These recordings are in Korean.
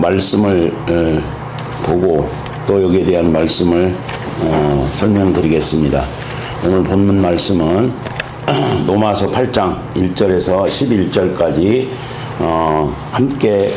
말씀을 보고 또 여기에 대한 말씀을 설명드리겠습니다. 오늘 본문 말씀은 로마서 8장 1절에서 11절까지 함께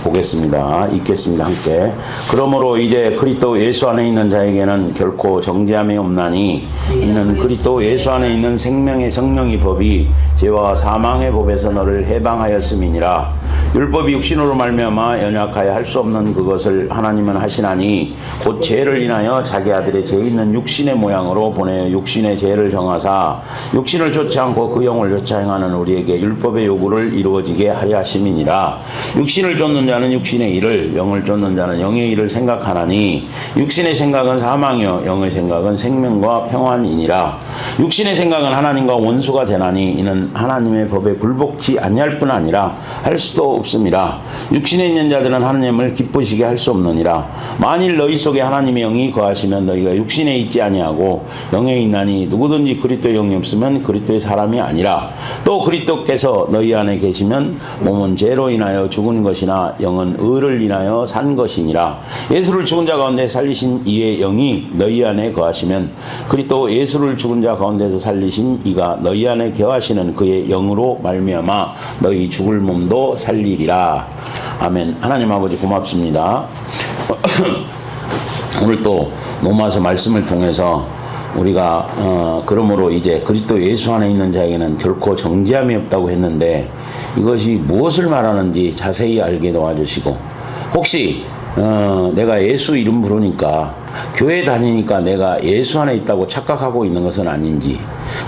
보겠습니다. 읽겠습니다. 함께. 그러므로 이제 그리스도 예수 안에 있는 자에게는 결코 정죄함이 없나니 이는 그리스도 예수 안에 있는 생명의 성령의 법이 죄와 사망의 법에서 너를 해방하였음이니라. 율법이 육신으로 말미암아 연약하여 할 수 없는 그것을 하나님은 하시나니 곧 죄를 인하여 자기 아들의 죄 있는 육신의 모양으로 보내 육신의 죄를 정하사 육신을 좇지 않고 그 영을 좇아 행하는 우리에게 율법의 요구를 이루어지게 하려 하심이니라. 육신을 좇는 자는 육신의 일을, 영을 좇는 자는 영의 일을 생각하나니 육신의 생각은 사망이요 영의 생각은 생명과 평안이니라. 육신의 생각은 하나님과 원수가 되나니 이는 하나님의 법에 굴복치 아니할 뿐 아니라 할 수도 없음이라. 육신에 있는 자들은 하나님을 기쁘시게 할 수 없느니라. 만일 너희 속에 하나님의 영이 거하시면 너희가 육신에 있지 아니하고 영에 있나니 누구든지 그리스도의 영이 없으면 그리스도의 사람이 아니라. 또 그리스도께서 너희 안에 계시면 몸은 죄로 인하여 죽은 것이나 영은 의를 인하여 산 것이니라. 예수를 죽은 자 가운데 살리신 이의 영이 너희 안에 거하시면 그리스도 예수를 죽은 자 가운데서 살리신 이가 너희 안에 거하시는 그의 영으로 말미암아 너희 죽을 몸도 살리리라. 아멘. 하나님 아버지 고맙습니다. 오늘 또 로마서 말씀을 통해서 우리가 그러므로 이제 그리스도 예수 안에 있는 자에게는 결코 정죄함이 없다고 했는데 이것이 무엇을 말하는지 자세히 알게 도와주시고, 혹시 내가 예수 이름 부르니까 교회 다니니까 내가 예수 안에 있다고 착각하고 있는 것은 아닌지,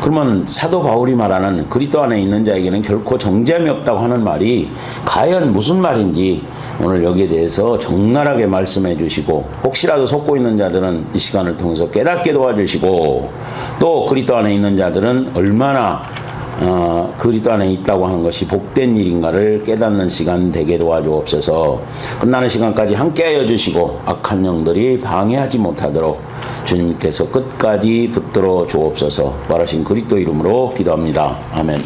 그러면 사도 바울이 말하는 그리스도 안에 있는 자에게는 결코 정죄함이 없다고 하는 말이 과연 무슨 말인지 오늘 여기에 대해서 적나라하게 말씀해 주시고, 혹시라도 속고 있는 자들은 이 시간을 통해서 깨닫게 도와주시고, 또 그리스도 안에 있는 자들은 얼마나 그리스도 안에 있다고 하는 것이 복된 일인가를 깨닫는 시간 되게 도와주옵소서. 끝나는 시간까지 함께하여 주시고 악한 영들이 방해하지 못하도록 주님께서 끝까지 붙들어 주옵소서. 바라신 그리스도 이름으로 기도합니다. 아멘.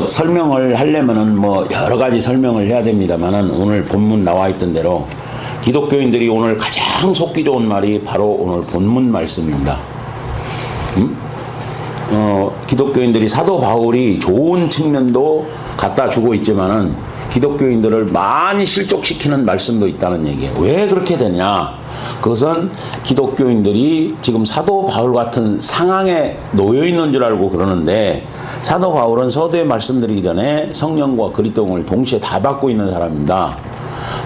설명을 하려면은 여러 가지 설명을 해야 됩니다만은 오늘 본문 나와 있던 대로 기독교인들이 오늘 가장 속기 좋은 말이 바로 오늘 본문 말씀입니다. 기독교인들이 사도 바울이 좋은 측면도 갖다 주고 있지만은 기독교인들을 많이 실족시키는 말씀도 있다는 얘기예요. 왜 그렇게 되냐? 그것은 기독교인들이 지금 사도 바울 같은 상황에 놓여 있는 줄 알고 그러는데, 사도 바울은 서두에 말씀드리기 전에 성령과 그리스도를 동시에 다 받고 있는 사람입니다.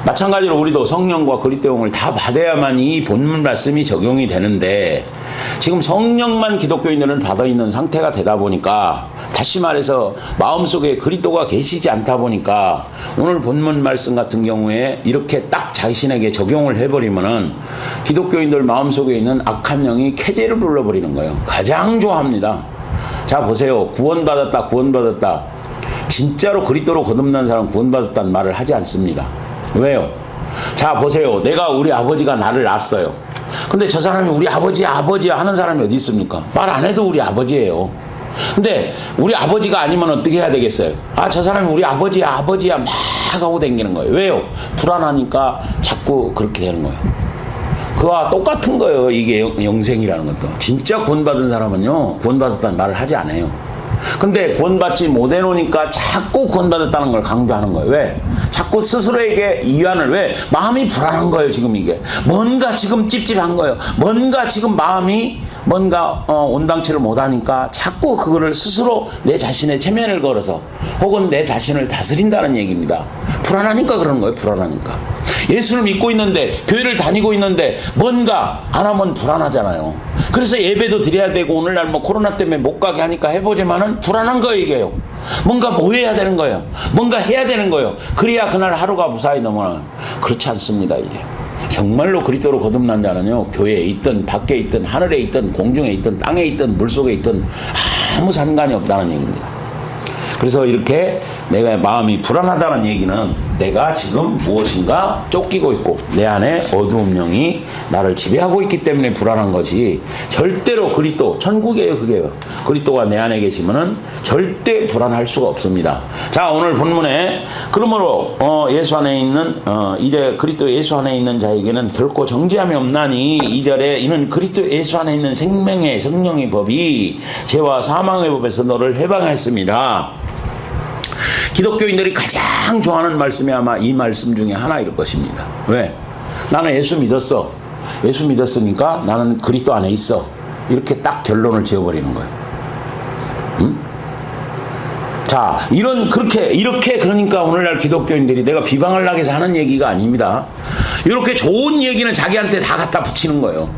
마찬가지로 우리도 성령과 그리스도를 다 받아야만 이 본문 말씀이 적용이 되는데, 지금 성령만 기독교인들은 받아 있는 상태가 되다 보니까, 다시 말해서 마음속에 그리스도가 계시지 않다 보니까 오늘 본문 말씀 같은 경우에 이렇게 딱 자신에게 적용을 해버리면은 기독교인들 마음속에 있는 악한 영이 쾌재를 불러버리는 거예요. 가장 좋아합니다. 자 보세요. 구원받았다 구원받았다. 진짜로 그리스도로 거듭난 사람 구원받았다는 말을 하지 않습니다. 왜요? 자 보세요. 내가 우리 아버지가 나를 낳았어요. 근데 저 사람이 우리 아버지야 하는 사람이 어디 있습니까? 말 안 해도 우리 아버지예요. 근데 우리 아버지가 아니면 어떻게 해야 되겠어요? 저 사람이 우리 아버지야 막 하고 다니는 거예요. 왜요? 불안하니까 자꾸 그렇게 되는 거예요. 그와 똑같은 거예요. 이게 영생이라는 것도. 진짜 구원받은 사람은요, 구원받았다는 말을 하지 않아요. 근데 구원받지 못해놓으니까 자꾸 구원받았다는 걸 강조하는 거예요. 왜? 자꾸 스스로에게 이완을, 왜? 마음이 불안한 거예요. 지금 이게 뭔가 지금 찝찝한 거예요. 뭔가 지금 마음이 온당치를 못하니까 자꾸 그거를 스스로 내 자신의 체면을 걸어서 혹은 내 자신을 다스린다는 얘기입니다. 불안하니까 그러는 거예요. 불안하니까. 예수를 믿고 있는데, 교회를 다니고 있는데 뭔가 안 하면 불안하잖아요. 그래서 예배도 드려야 되고, 오늘날 코로나 때문에 못 가게 하니까 해보지만은 불안한 거예요. 이게요. 뭔가 뭐 해야 되는 거예요. 뭔가 해야 되는 거예요. 그래야 그날 하루가 무사히 넘어가요. 그렇지 않습니다. 이게 정말로 그리스도로 거듭난 자는요, 교회에 있든 밖에 있든 하늘에 있든 공중에 있든 땅에 있든 물속에 있든 아무 상관이 없다는 얘기입니다. 그래서 이렇게 내가 마음이 불안하다는 얘기는 내가 지금 무엇인가 쫓기고 있고 내 안에 어두운 영이 나를 지배하고 있기 때문에 불안한 것이 절대로 그리스도 천국이에요. 그게요. 그리스도가 내 안에 계시면은 절대 불안할 수가 없습니다. 자, 오늘 본문에 그러므로 예수 안에 있는 이제 그리스도 예수 안에 있는 자에게는 결코 정죄함이 없나니 2절에 이는 그리스도 예수 안에 있는 생명의 성령의 법이 죄와 사망의 법에서 너를 해방했습니다. 기독교인들이 가장 좋아하는 말씀이 아마 이 말씀 중에 하나일 것입니다. 왜? 나는 예수 믿었어. 예수 믿었으니까 나는 그리스도 안에 있어. 이렇게 딱 결론을 지어버리는 거예요. 응? 자, 이렇게 그러니까 오늘날 기독교인들이 내가 비방을 하기 위해서 하는 얘기가 아닙니다. 이렇게 좋은 얘기는 자기한테 다 갖다 붙이는 거예요.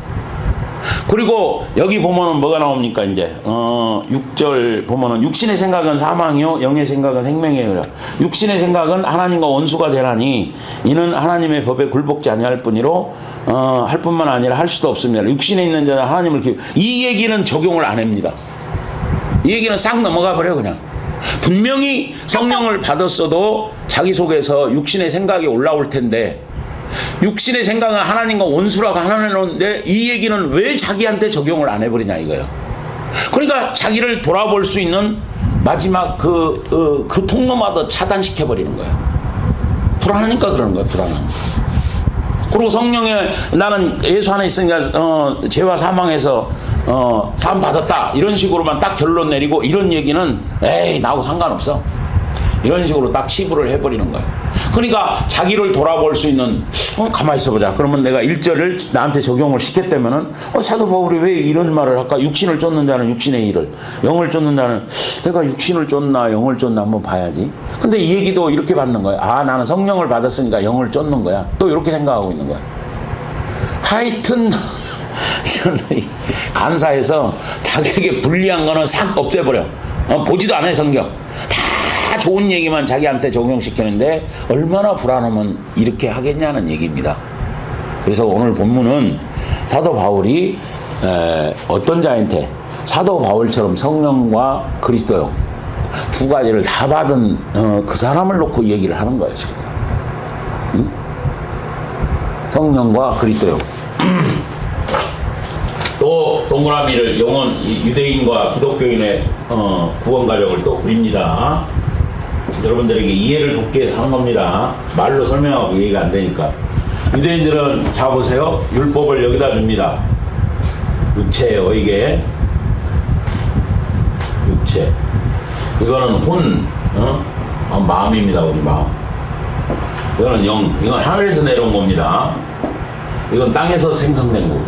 그리고 여기 보면은 뭐가 나옵니까? 이제 6절 보면은 육신의 생각은 사망이요 영의 생각은 생명이에요. 육신의 생각은 하나님과 원수가 되라니 이는 하나님의 법에 굴복지 아니할 뿐이로 할 뿐만 아니라 할 수도 없습니다. 육신에 있는 자는 하나님을 이 얘기는 적용을 안 합니다. 이 얘기는 싹 넘어가 버려 그냥. 분명히 성령을 받았어도 자기 속에서 육신의 생각이 올라올 텐데 육신의 생각은 하나님과 원수라고 하는데 이 얘기는 왜 자기한테 적용을 안 해버리냐 이거예요. 그러니까 자기를 돌아볼 수 있는 마지막 그 통로마다 차단시켜버리는 거예요. 불안하니까 그러는 거예요. 불안하니까. 그리고 성령에 나는 예수 안에 있으니까 죄와 사망에서 사함 받았다 이런 식으로만 딱 결론 내리고 이런 얘기는 에이 나하고 상관없어 이런 식으로 딱 치부를 해버리는 거예요. 그러니까 자기를 돌아볼 수 있는 가만히 있어보자. 그러면 내가 1절을 나한테 적용을 시켰다면은 사도 바울이 왜 이런 말을 할까? 육신을 쫓는 자는 육신의 일을, 영을 쫓는 자는 내가 육신을 쫓나 영을 쫓나 한번 봐야지. 근데 이 얘기도 이렇게 받는 거야. 아, 나는 성령을 받았으니까 영을 쫓는 거야. 또 이렇게 생각하고 있는 거야. 하여튼 간사해서 자기에게 불리한 거는 싹 없애버려. 보지도 않아요. 성경 다 좋은 얘기만 자기한테 적용시키는데 얼마나 불안하면 이렇게 하겠냐는 얘기입니다. 그래서 오늘 본문은 사도 바울이 어떤 자한테 사도 바울처럼 성령과 그리스도요 두 가지를 다 받은 그 사람을 놓고 얘기를 하는 거예요 지금. 응? 성령과 그리스도요. 또 동그라미를 영혼 유대인과 기독교인의 구원 가정을 또 그립니다. 여러분들에게 이해를 돕기 위해서 하는 겁니다. 말로 설명하고 이해가 안 되니까. 유대인들은 자 보세요. 율법을 여기다 줍니다. 육체예요 이게. 육체. 이거는 혼, 마음입니다. 우리 마음. 이거는 영. 이건 하늘에서 내려온 겁니다. 이건 땅에서 생성된 거고.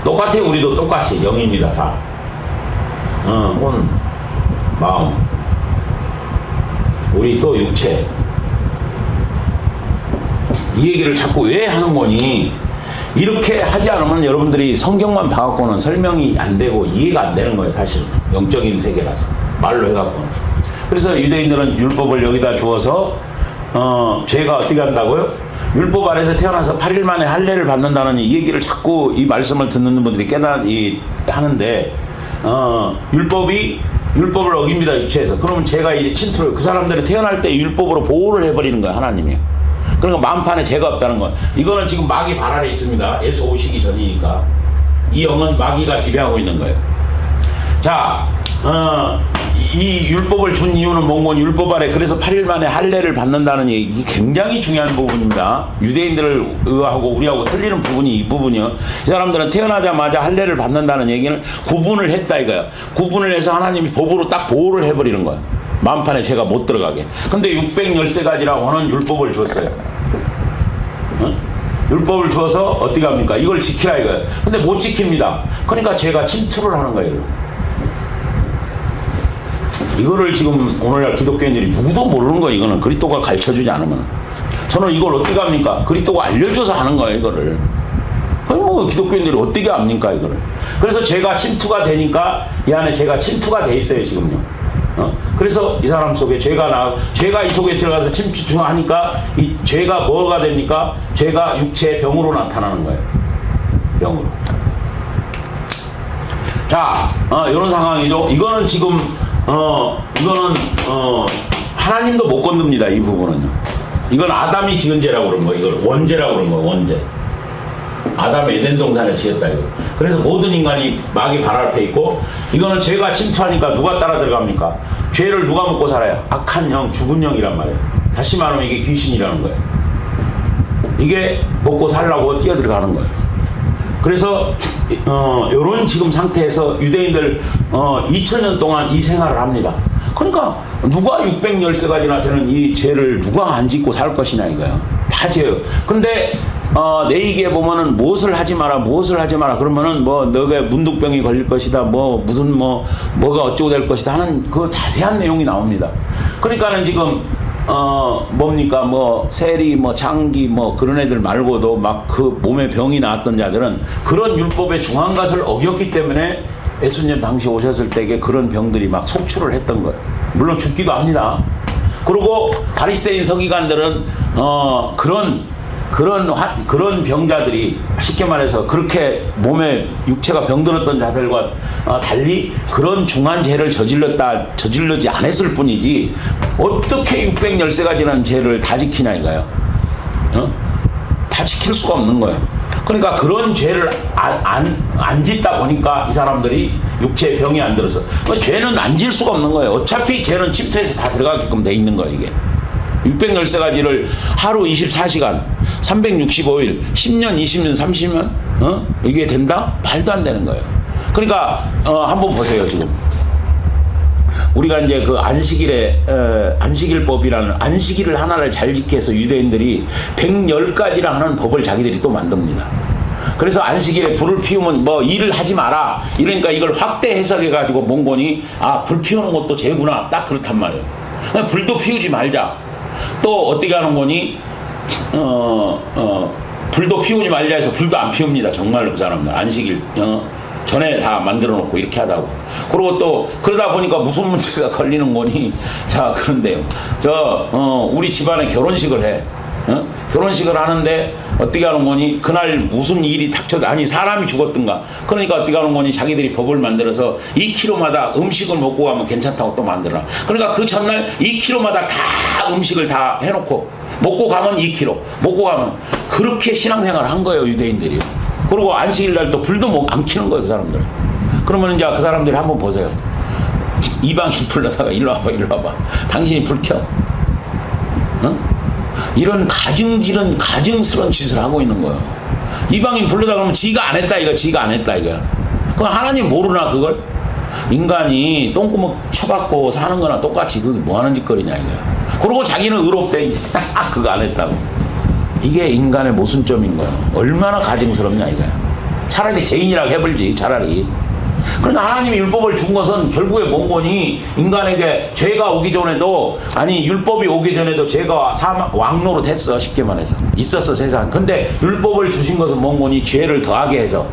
똑같아요. 우리도 똑같이 영입니다. 다. 혼, 마음. 우리 또 육체. 이 얘기를 자꾸 왜 하는 거니? 이렇게 하지 않으면 여러분들이 성경만 봐갖고는 설명이 안 되고 이해가 안 되는 거예요. 사실은 영적인 세계라서 말로 해갖고는. 그래서 유대인들은 율법을 여기다 주어서 죄가 어떻게 한다고요? 율법 아래서 태어나서 8일 만에 할례를 받는다는 이 얘기를 자꾸 이 말씀을 듣는 분들이 하는데 율법을 어깁니다. 육체에서. 그러면 제가 이제 침투를 그 사람들이 태어날 때 율법으로 보호를 해버리는 거예요. 하나님이. 그러니까 마음판에 죄가 없다는 거예요. 이거는 지금 마귀 발 아래 있습니다. 예수 오시기 전이니까. 이 영은 마귀가 지배하고 있는 거예요. 자, 이 율법을 준 이유는 뭔고? 율법 아래 그래서 8일 만에 할례를 받는다는 얘기, 이게 굉장히 중요한 부분입니다. 유대인들을 하고 우리하고 틀리는 부분이 이 부분이요. 이 사람들은 태어나자마자 할례를 받는다는 얘기는 구분을 했다 이거야. 구분을 해서 하나님이 법으로 딱 보호를 해버리는 거야. 마음판에 죄가 못 들어가게. 근데 613가지라고 하는 율법을 줬어요. 율법을 주어서 어떻게 합니까? 이걸 지키라 이거예요. 근데 못 지킵니다. 그러니까 죄가 침투를 하는 거예요. 이거를 지금 오늘날 기독교인들이 누구도 모르는 거예요. 이거는 그리스도가 가르쳐주지 않으면. 저는 이걸 어떻게 합니까? 그리스도가 알려줘서 하는 거예요. 이거를. 뭐 기독교인들이 어떻게 합니까? 이거를. 그래서 죄가 침투가 되니까 이 안에 죄가 침투가 돼 있어요. 지금요. 그래서 이 사람 속에 죄가 이 속에 들어가서 침투하니까 이 죄가 뭐가 됩니까? 죄가 육체의 병으로 나타나는 거예요. 병으로. 자, 이런 상황이죠. 이거는 지금 이거는 하나님도 못 건듭니다. 이 부분은요. 이건 아담이 지은 죄라고 그런 거. 이걸 원죄라고 그런 거. 원죄. 아담이 에덴 동산을 지었다 이거. 그래서 모든 인간이 마귀 발 앞에 있고, 이거는 죄가 침투하니까 누가 따라 들어갑니까? 죄를 누가 먹고 살아요? 악한 영, 죽은 영이란 말이에요. 다시 말하면 이게 귀신이라는 거예요. 이게 먹고 살라고 뛰어 들어가는 거예요. 그래서 요런 지금 상태에서 유대인들 2000년 동안 이 생활을 합니다. 그러니까 누가 613가지나 되는 이 죄를 누가 안 짓고 살 것이냐 이거예요. 다 죄예요. 근데 내 얘기에 보면은 무엇을 하지 마라 그러면은 뭐 너가 문둥병이 걸릴 것이다, 뭐 무슨 뭐가 어쩌고 될 것이다 하는 그 자세한 내용이 나옵니다. 그러니까는 지금 뭡니까 뭐 세리 뭐 장기 뭐 그런 애들 말고도 막 그 몸에 병이 나왔던 자들은 그런 율법의 중앙갓을 어겼기 때문에 예수님 당시 오셨을 때에 그런 병들이 막 속출을 했던 거예요. 물론 죽기도 합니다. 그리고 바리새인 서기관들은 그런 병자들이 쉽게 말해서 그렇게 몸에 육체가 병들었던 자들과 달리 그런 중한 죄를 저질러지 않았을 뿐이지 어떻게 613가지라는 죄를 다 지키냐 이거예요. 다 지킬 수가 없는 거예요. 그러니까 그런 죄를 안 짓다 보니까 이 사람들이 육체에 병이 안 들었어. 죄는 안 질 수가 없는 거예요. 어차피 죄는 침투해서 다 들어가게끔 돼 있는 거예요 이게. 613가지를 하루 24시간 365일 10년 20년 30년 이게 된다? 말도 안 되는 거예요. 그러니까 한번 보세요. 지금 우리가 이제 그 안식일법이라는 안식일을 하나를 잘 지키 해서 유대인들이 110가지라 하는 법을 자기들이 또 만듭니다. 그래서 안식일에 불을 피우면 뭐 일을 하지 마라 이러니까 이걸 확대 해석해 가지고 몽곤이 불 피우는 것도 죄구나 딱 그렇단 말이에요. 불도 피우지 말자. 또 어떻게 하는 거니? 불도 피우지 말자 해서 불도 안 피웁니다. 정말로 그 사람들 안식일 전에 다 만들어 놓고 이렇게 하다고. 그리고 또 그러다 보니까 무슨 문제가 걸리는 거니? 자, 그런데요. 우리 집안에 결혼식을 해. 결혼식을 하는데 어떻게 하는 거니? 그날 무슨 일이 닥쳐도 아니 사람이 죽었든가. 그러니까 어떻게 하는 거니? 자기들이 법을 만들어서 2kg마다 음식을 먹고 가면 괜찮다고 또 만들어. 그러니까 그 전날 2kg마다 다 음식을 다 해놓고 먹고 가면 2kg, 먹고 가면 그렇게 신앙생활을 한 거예요 유대인들이. 그리고 안식일 날 또 불도 안 켜는 거예요 그 사람들. 그러면 이제 그 사람들이 한번 보세요. 이방인 불러다가 일로 와봐. 당신이 불 켜. 이런 가증스러운 짓을 하고 있는 거예요. 이방인 불러다 그러면 지가 안 했다 이거야. 그럼 하나님 모르나 그걸? 인간이 똥구멍 쳐박고 사는 거나 똑같이 그게 뭐 하는 짓거리냐 이거야. 그러고 자기는 의롭대. 그거 안 했다고. 이게 인간의 모순점인 거예요. 얼마나 가증스럽냐 이거야. 차라리 죄인이라고 해불지 차라리. 그러나 하나님이 율법을 준 것은 결국에 몽곤이 인간에게 죄가 오기 전에도 율법이 오기 전에도 죄가 왕노릇 했어. 쉽게 말해서 있었어 세상. 근데 율법을 주신 것은 몽곤이 죄를 더하게 해서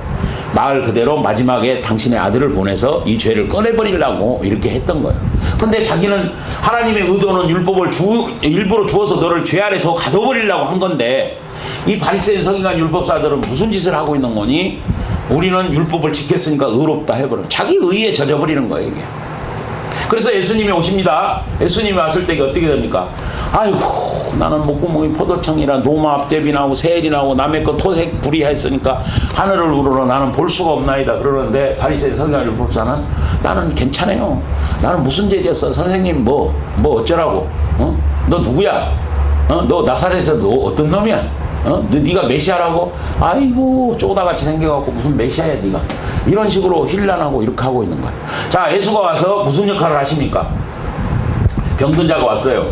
말 그대로 마지막에 당신의 아들을 보내서 이 죄를 꺼내버리려고 이렇게 했던 거예요. 근데 자기는 하나님의 의도는 율법을 일부러 주어서 너를 죄 아래 더 가둬버리려고 한 건데 이 바리새인 서기관 율법사들은 무슨 짓을 하고 있는 거니? 우리는 율법을 지켰으니까 의롭다 해버려. 자기 의에 젖어버리는 거예요 이게. 그래서 예수님이 오십니다. 예수님이 왔을 때 어떻게 됩니까? 아이고 나는 목구멍이 포도청이라 노마 앞제비 나오고 세일이 나오고 남의 거 토색 불이했으니까 하늘을 우러러 나는 볼 수가 없나이다 그러는데 바리새인 서기관 율법사는 나는 괜찮아요. 나는 무슨 죄 지었어? 선생님 뭐 어쩌라고? 너 누구야? 너 나사렛에서 너 어떤 놈이야? 네가 메시아라고? 아이고 쪼다같이 생겨갖고 무슨 메시아야 네가. 이런 식으로 힐난하고 이렇게 하고 있는 거야. 자, 예수가 와서 무슨 역할을 하십니까? 병든 자가 왔어요.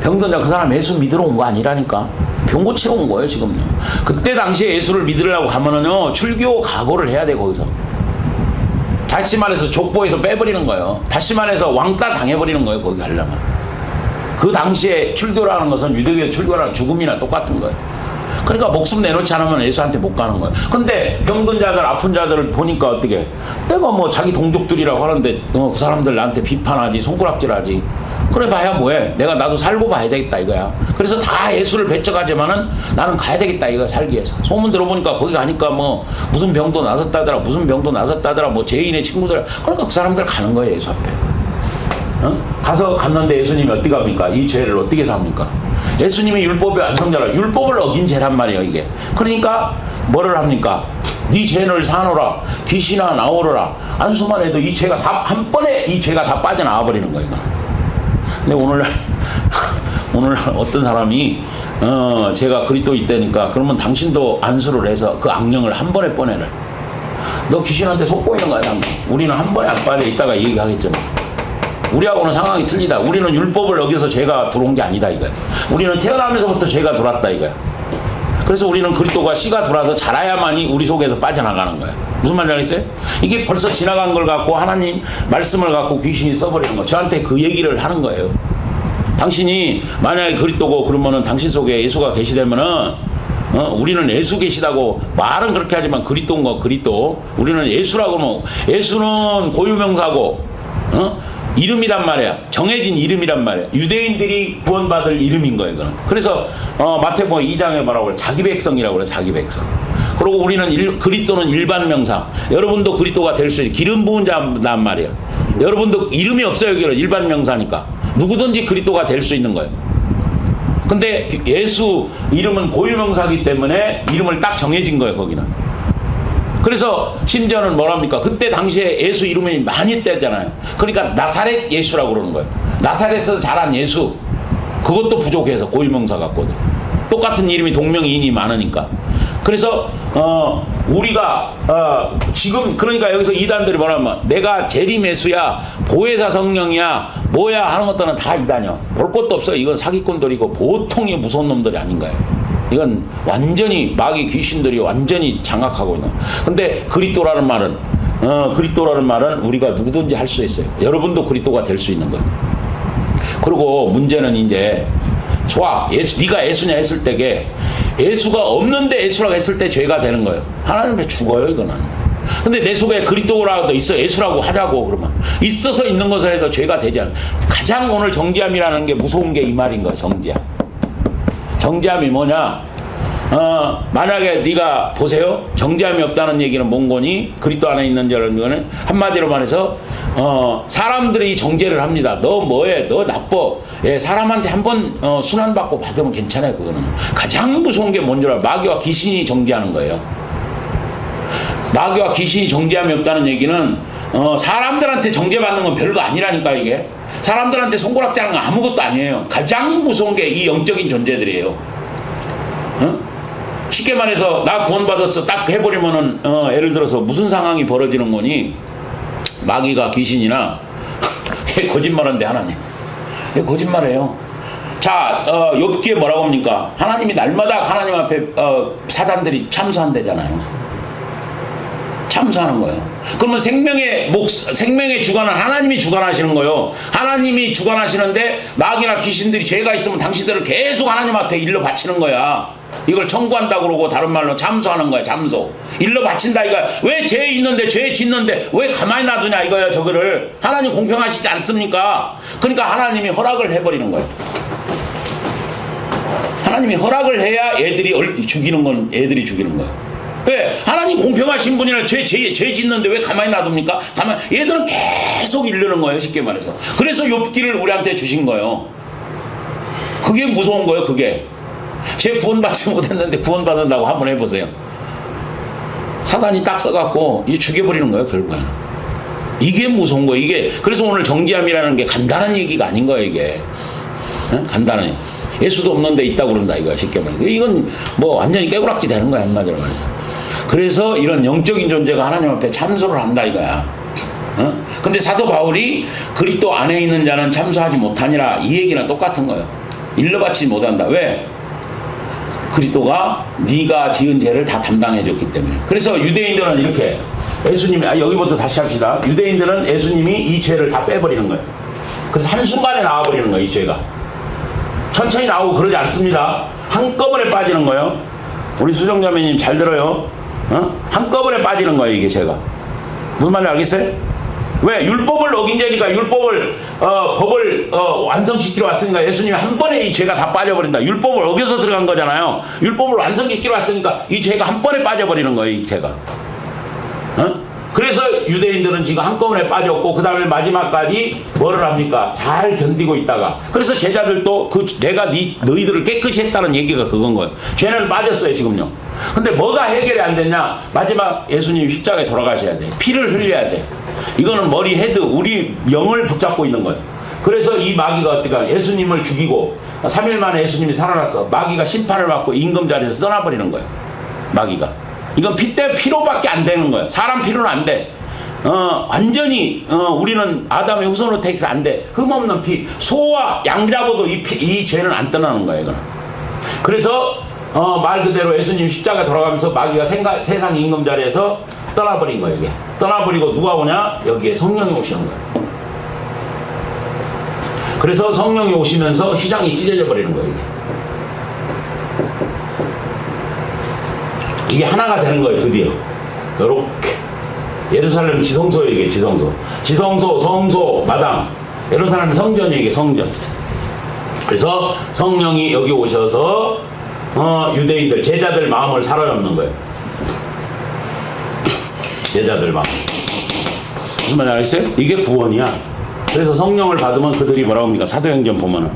병든 자 그 사람 예수 믿으러 온 거 아니라니까. 병 고치러 온 거예요 지금요. 그때 당시에 예수를 믿으려고 하면은요 출교 각오를 해야 돼. 거기서 다시 말해서 족보에서 빼버리는 거예요. 다시 말해서 왕따 당해버리는 거예요 거기 가려면. 그 당시에 출교라는 것은 유대교의 출교라는 죽음이나 똑같은 거예요. 그러니까 목숨 내놓지 않으면 예수한테 못 가는 거예요. 근데 병든 자들 아픈 자들을 보니까 어떻게 내가 뭐 자기 동족들이라고 하는데 그 사람들 나한테 비판하지 손가락질하지. 그래 봐야 뭐해. 나도 살고 봐야 되겠다 이거야. 그래서 다 예수를 배척하지만은 나는 가야 되겠다 이거 살기 위해서. 소문 들어보니까 거기 가니까 뭐 무슨 병도 나섰다더라 뭐 죄인의 친구들. 그러니까 그 사람들 가는 거예요 예수 앞에. 가서 갔는데 예수님이 어떻게 합니까? 이 죄를 어떻게 삽니까? 예수님이 율법의 완성자라. 율법을 어긴 죄란 말이에요, 이게. 그러니까 뭐를 합니까? 네 죄를 사노라. 귀신아 나오너라. 안수만 해도 이 죄가 다 한 번에 이 죄가 다 빠져나와 버리는 거예요, 이거는. 근데 오늘 어떤 사람이 제가 그리스도 있다니까 그러면 당신도 안수를 해서 그 악령을 한 번에 뻔해라. 너 귀신한테 속보이는 거야, 당신. 우리는 한 번에 안 빠져 있다가 얘기하겠잖아. 우리하고는 상황이 틀리다. 우리는 율법을 어겨서 죄가 들어온 게 아니다 이거야. 우리는 태어나면서부터 죄가 들어왔다 이거야. 그래서 우리는 그리스도가 씨가 들어와서 자라야만이 우리 속에서 빠져나가는 거야. 무슨 말인지 알겠어요? 이게 벌써 지나간 걸 갖고 하나님 말씀을 갖고 귀신이 써버리는 거. 저한테 그 얘기를 하는 거예요. 당신이 만약에 그리스도고 그러면은 당신 속에 예수가 계시다면은 우리는 예수 계시다고 말은 그렇게 하지만 그리스도인 거 그리스도. 우리는 예수라고 하면 예수는 고유명사고 이름이란 말이야. 정해진 이름이란 말이야. 유대인들이 구원받을 이름인 거예요, 이거는. 그래서 마태복음 2장에 뭐라고 그래? 자기 백성이라고 그래, 자기 백성. 그리고 우리는 그리스도는 일반 명사. 여러분도 그리스도가 될 수 있는 기름 부은 자란 말이야. 여러분도 이름이 없어요, 여기는 일반 명사니까. 누구든지 그리스도가 될 수 있는 거예요. 근데 예수 이름은 고유명사이기 때문에 이름을 딱 정해진 거예요, 거기는. 그래서 심지어는 뭐랍니까? 그때 당시에 예수 이름이 많이 떼잖아요. 그러니까 나사렛 예수라고 그러는 거예요. 나사렛에서 자란 예수. 그것도 부족해서 고유명사 같거든. 똑같은 이름이 동명이인이 많으니까. 그래서 우리가 지금 그러니까 여기서 이단들이 뭐라면 내가 재림 예수야, 보혜사 성령이야, 뭐야 하는 것들은 다 이단이야. 볼 것도 없어. 이건 사기꾼들이고 보통의 무서운 놈들이 아닌가요? 이건 완전히 마귀 귀신들이 완전히 장악하고 있는. 근데 그리스도라는 말은 우리가 누구든지 할 수 있어요. 여러분도 그리스도가 될 수 있는 거예요. 그리고 문제는 이제 좋아. 네가 예수냐 했을 때게 예수가 없는데 예수라고 했을 때 죄가 되는 거예요. 하나님께 죽어요, 이거는. 근데 내 속에 그리스도라도 있어. 예수라고 하자고 그러면 있어서 있는 것을 해도 죄가 되지 않아요. 가장 오늘 정죄함이라는 게 무서운 게 이 말인 거예요. 정죄함이 뭐냐? 만약에 네가 보세요. 정죄함이 없다는 얘기는 뭔 거니? 그리스도 안에 있는 자라는 거는 한마디로 말해서 사람들이 정죄를 합니다. 너 뭐해? 너 나빠. 예, 사람한테 한번 순환받고 받으면 괜찮아요. 그거는 가장 무서운 게 뭔지 알아? 마귀와 귀신이 정죄하는 거예요. 마귀와 귀신이 정죄함이 없다는 얘기는 사람들한테 정죄받는 건 별거 아니라니까. 이게 사람들한테 손가락질 하는 건 아무것도 아니에요. 가장 무서운 게 이 영적인 존재들이에요. 쉽게 말해서 나 구원받았어 딱 해버리면은 예를 들어서 무슨 상황이 벌어지는 거니? 마귀가 귀신이나 거짓말한데 하나님 거짓말해요. 자, 욥기에 뭐라고 합니까? 하나님이 날마다 하나님 앞에 사단들이 참수한대잖아요. 참수하는 거예요. 그러면 생명의 주관은 하나님이 주관하시는 거예요. 하나님이 주관하시는데 마귀나 귀신들이 죄가 있으면 당신들을 계속 하나님 앞에 일러 바치는 거야. 이걸 청구한다 그러고 다른 말로 참수하는 거야. 참수. 일러 바친다 이거야. 왜 죄 있는데 죄 짓는데 왜 가만히 놔두냐 이거야. 저거를 하나님 공평하시지 않습니까? 그러니까 하나님이 허락을 해버리는 거예요. 하나님이 허락을 해야 애들이 죽이는 건 애들이 죽이는 거예요. 왜? 하나님 공평하신 분이라 죄 짓는데 왜 가만히 놔둡니까? 얘들은 계속 이르는 거예요. 쉽게 말해서. 그래서 욥기를 우리한테 주신 거예요. 그게 무서운 거예요. 그게. 죄 구원받지 못했는데 구원받는다고 한번 해보세요. 사단이 딱 써갖고 죽여버리는 거예요. 결국에는. 이게 무서운 거예요. 이게. 그래서 오늘 정죄함이라는 게 간단한 얘기가 아닌 거예요. 이게. 응? 간단해. 예수도 없는데 있다고 그런다 이거야. 쉽게 말해서. 이건 뭐 완전히 깨구락지 되는 거야. 한마디로 말해서. 그래서 이런 영적인 존재가 하나님 앞에 참소를 한다 이거야. 근데 사도 바울이 그리스도 안에 있는 자는 참소하지 못하니라 이 얘기는 똑같은 거예요. 일러바치지 못한다. 왜? 그리스도가 네가 지은 죄를 다 담당해 줬기 때문에. 그래서 유대인들은 이렇게 예수님이 여기부터 다시 합시다. 유대인들은 예수님이 이 죄를 다 빼버리는 거예요. 그래서 한순간에 나와버리는 거예요. 이 죄가 천천히 나오고 그러지 않습니다. 한꺼번에 빠지는 거예요. 우리 수정자매님 잘 들어요. 한꺼번에 빠지는 거예요. 이게 죄가 무슨 말인지 알겠어요? 왜? 율법을 어긴 죄니까. 율법을 법을 완성시키러 왔으니까 예수님이 한 번에 이 죄가 다 빠져버린다. 율법을 어겨서 들어간 거잖아요. 율법을 완성시키러 왔으니까 이 죄가 한 번에 빠져버리는 거예요. 이 죄가. 그래서 유대인들은 지금 한꺼번에 빠졌고 그 다음에 마지막까지 뭐를 합니까? 잘 견디고 있다가 그래서 제자들도 내가 너희들을 깨끗이 했다는 얘기가 그건 거예요. 죄는 빠졌어요 지금요. 근데 뭐가 해결이 안 됐냐? 마지막 예수님 십자가에 돌아가셔야 돼. 피를 흘려야 돼. 이거는 머리 헤드 우리 영을 붙잡고 있는 거예요. 그래서 이 마귀가 어떻게 예수님을 죽이고 3일 만에 예수님이 살아났어. 마귀가 심판을 받고 임금 자리에서 떠나버리는 거예요. 마귀가. 이건 피로밖에 안 되는 거예요. 사람 피로는 안 돼. 완전히 우리는 아담의 후손으로 택해서 안 돼. 흠없는 피. 소와 양 잡아도 이 죄는 안 떠나는 거예요. 이거는. 그래서 말 그대로 예수님 십자가 돌아가면서 마귀가 세상 임금 자리에서 떠나버린 거예요. 이게. 떠나버리고 누가 오냐? 여기에 성령이 오시는 거예요. 그래서 성령이 오시면서 휘장이 찢어져 버리는 거예요. 이게 하나가 되는 거예요. 드디어 이렇게 예루살렘 지성소에 이게 지성소, 성소, 마당. 예루살렘 성전이 이게 성전. 그래서 성령이 여기 오셔서 유대인들 제자들 마음을 사로잡는 거예요. 제자들 마음. 무슨 말인지 알겠어요? 이게 구원이야. 그래서 성령을 받으면 그들이 뭐라고 합니까? 사도행전 보면은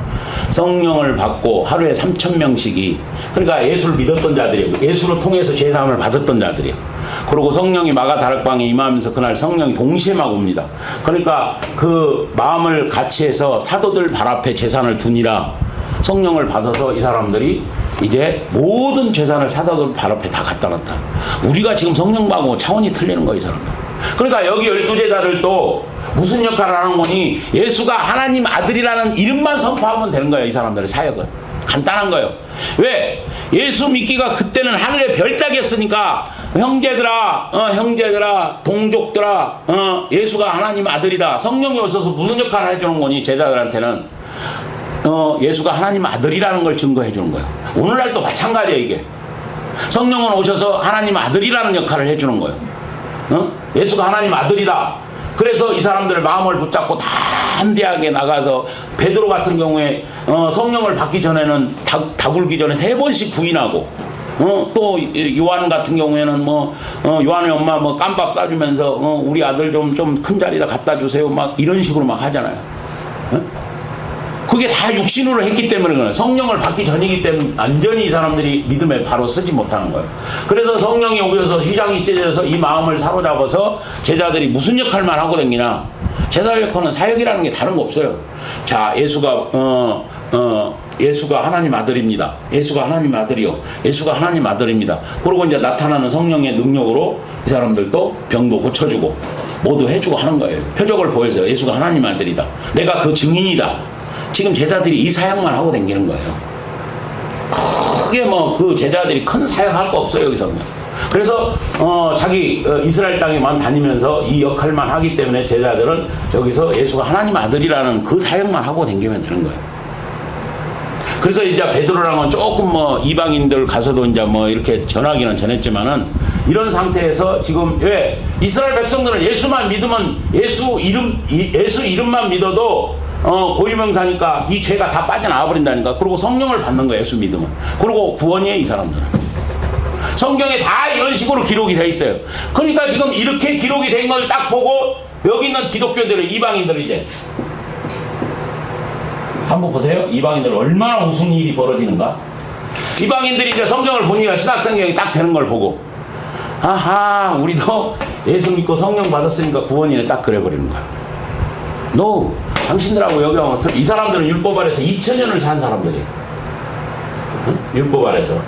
성령을 받고 하루에 3,000명씩이 그러니까 예수를 믿었던 자들이에요. 예수를 통해서 제사함을 받았던 자들이에요. 그리고 성령이 마가 다락방에 임하면서 그날 성령이 동시에 막 옵니다. 그러니까 그 마음을 같이 해서 사도들 발 앞에 재산을 두니라 성령을 받아서 이 사람들이 이제 모든 재산을 사도들 발 앞에 다 갖다 놨다. 우리가 지금 성령 받고 차원이 틀리는 거예요, 이 사람들. 그러니까 여기 12제자들도 무슨 역할을 하는 거니? 예수가 하나님 아들이라는 이름만 선포하면 되는 거예요. 이 사람들의 사역은. 간단한 거예요. 왜? 예수 믿기가 그때는 하늘의 별 따기였으니까 형제들아, 동족들아, 예수가 하나님 아들이다. 성령이 오셔서 무슨 역할을 해주는 거니? 제자들한테는 예수가 하나님 아들이라는 걸 증거해 주는 거예요. 오늘날도 마찬가지예요. 이게. 성령은 오셔서 하나님 아들이라는 역할을 해주는 거예요. 예수가 하나님 아들이다. 그래서 이 사람들의 마음을 붙잡고 담대하게 나가서 베드로 같은 경우에 성령을 받기 전에는 다 굴기 전에 3번씩 부인하고 또 요한 같은 경우에는 요한의 엄마 깜밥 싸주면서 우리 아들 좀 큰 자리에다 갖다 주세요 막 이런 식으로 막 하잖아요. 그게 다 육신으로 했기 때문에 그래요. 성령을 받기 전이기 때문에 완전히 이 사람들이 믿음에 바로 서지 못하는 거예요. 그래서 성령이 오셔서 휘장이 찢어져서 이 마음을 사로잡아서 제자들이 무슨 역할만 하고 다니냐. 제자 역할은 사역이라는 게 다른 거 없어요. 자, 예수가 하나님 아들입니다. 예수가 하나님 아들이요. 예수가 하나님 아들입니다. 그리고 이제 나타나는 성령의 능력으로 이 사람들도 병도 고쳐주고 모두 해주고 하는 거예요. 표적을 보여서 예수가 하나님 아들이다. 내가 그 증인이다. 지금 제자들이 이 사역만 하고 다니는 거예요. 크게 그 제자들이 큰 사역할 거 없어요, 여기서는. 그래서 자기 이스라엘 땅에만 다니면서 이 역할만 하기 때문에 제자들은 여기서 예수가 하나님 아들이라는 그 사역만 하고 다니면 되는 거예요. 그래서 이제 베드로랑은 조금 이방인들 가서도 이제 이렇게 전하기는 전했지만은 이런 상태에서 지금 왜 이스라엘 백성들은 예수만 믿으면 예수 이름만 믿어도 고유명사니까 이 죄가 다 빠져나와 버린다니까. 그리고 성령을 받는 거예요, 예수 믿으면. 그리고 구원이에요, 이 사람들은. 성경에 다 이런 식으로 기록이 돼 있어요. 그러니까 지금 이렇게 기록이 된 걸 딱 보고 여기 있는 기독교들은 이방인들 이제 한번 보세요. 이방인들 얼마나 무슨 일이 벌어지는가. 이방인들이 이제 성경을 보니까 신학성경이 딱 되는 걸 보고 아하, 우리도 예수 믿고 성령 받았으니까 구원이네. 딱 그래버리는 거야. No. 당신들하고 여기 오면 이 사람들은 율법 아래서 2000년을 산 사람들이에요. 응? 율법 아래서.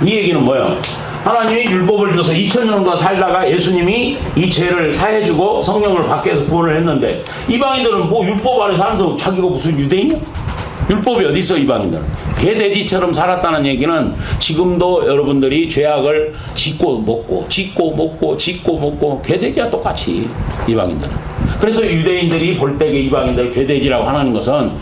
이 얘기는 뭐예요? 하나님이 율법을 줘서 2000년간 살다가 예수님이 이 죄를 사해주고 성령을 받게 해서 구원을 했는데 이방인들은 율법 아래 사는 자기가 무슨 유대인이야? 율법이 어디 있어? 이방인들은 개돼지처럼 살았다는 얘기는 지금도 여러분들이 죄악을 짓고 먹고 개돼지와 똑같이 이방인들은. 그래서 유대인들이 볼 때 이방인들 개돼지라고 하는 것은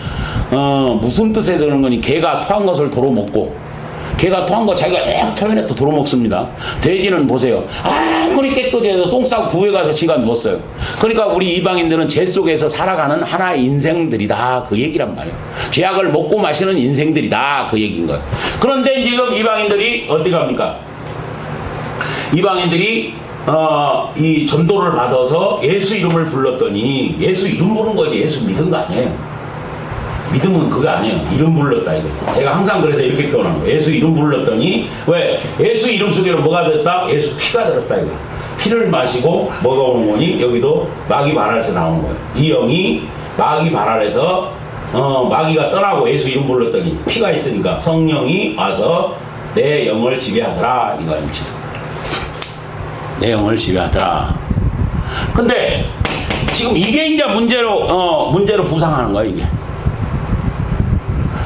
무슨 뜻에서 그런 거니? 개가 토한 것을 도로 먹고 개가 토한 거 자기가 토해내 또 도로 먹습니다. 돼지는 보세요. 아무리 깨끗해서 똥 싸고 구해 가서 지가 누웠어요. 그러니까 우리 이방인들은 죄 속에서 살아가는 하나의 인생들이다. 그 얘기란 말이에요. 죄악을 먹고 마시는 인생들이다. 그 얘기인 거예요. 그런데 지금 이방인들이 어디 갑니까? 이방인들이 이 전도를 받아서 예수 이름을 불렀더니 예수 이름 부른 거지 예수 믿은 거 아니에요. 믿음은 그거 아니에요. 이름 불렀다 이거. 제가 항상 그래서 이렇게 표현하는 거예요. 예수 이름 불렀더니 왜? 예수 이름 속에는 뭐가 됐다? 예수 피가 들었다 이거. 피를 마시고 뭐가 오는 거니? 여기도 마귀 발알에서 나오는 거예요. 이 영이 마귀 발알에서 마귀가 떠나고 예수 이름 불렀더니 피가 있으니까 성령이 와서 내 영을 지배하더라 이거입니다. 내 영을 지배하더라. 근데 지금 이게 이제 문제로 부상하는 거야 이게.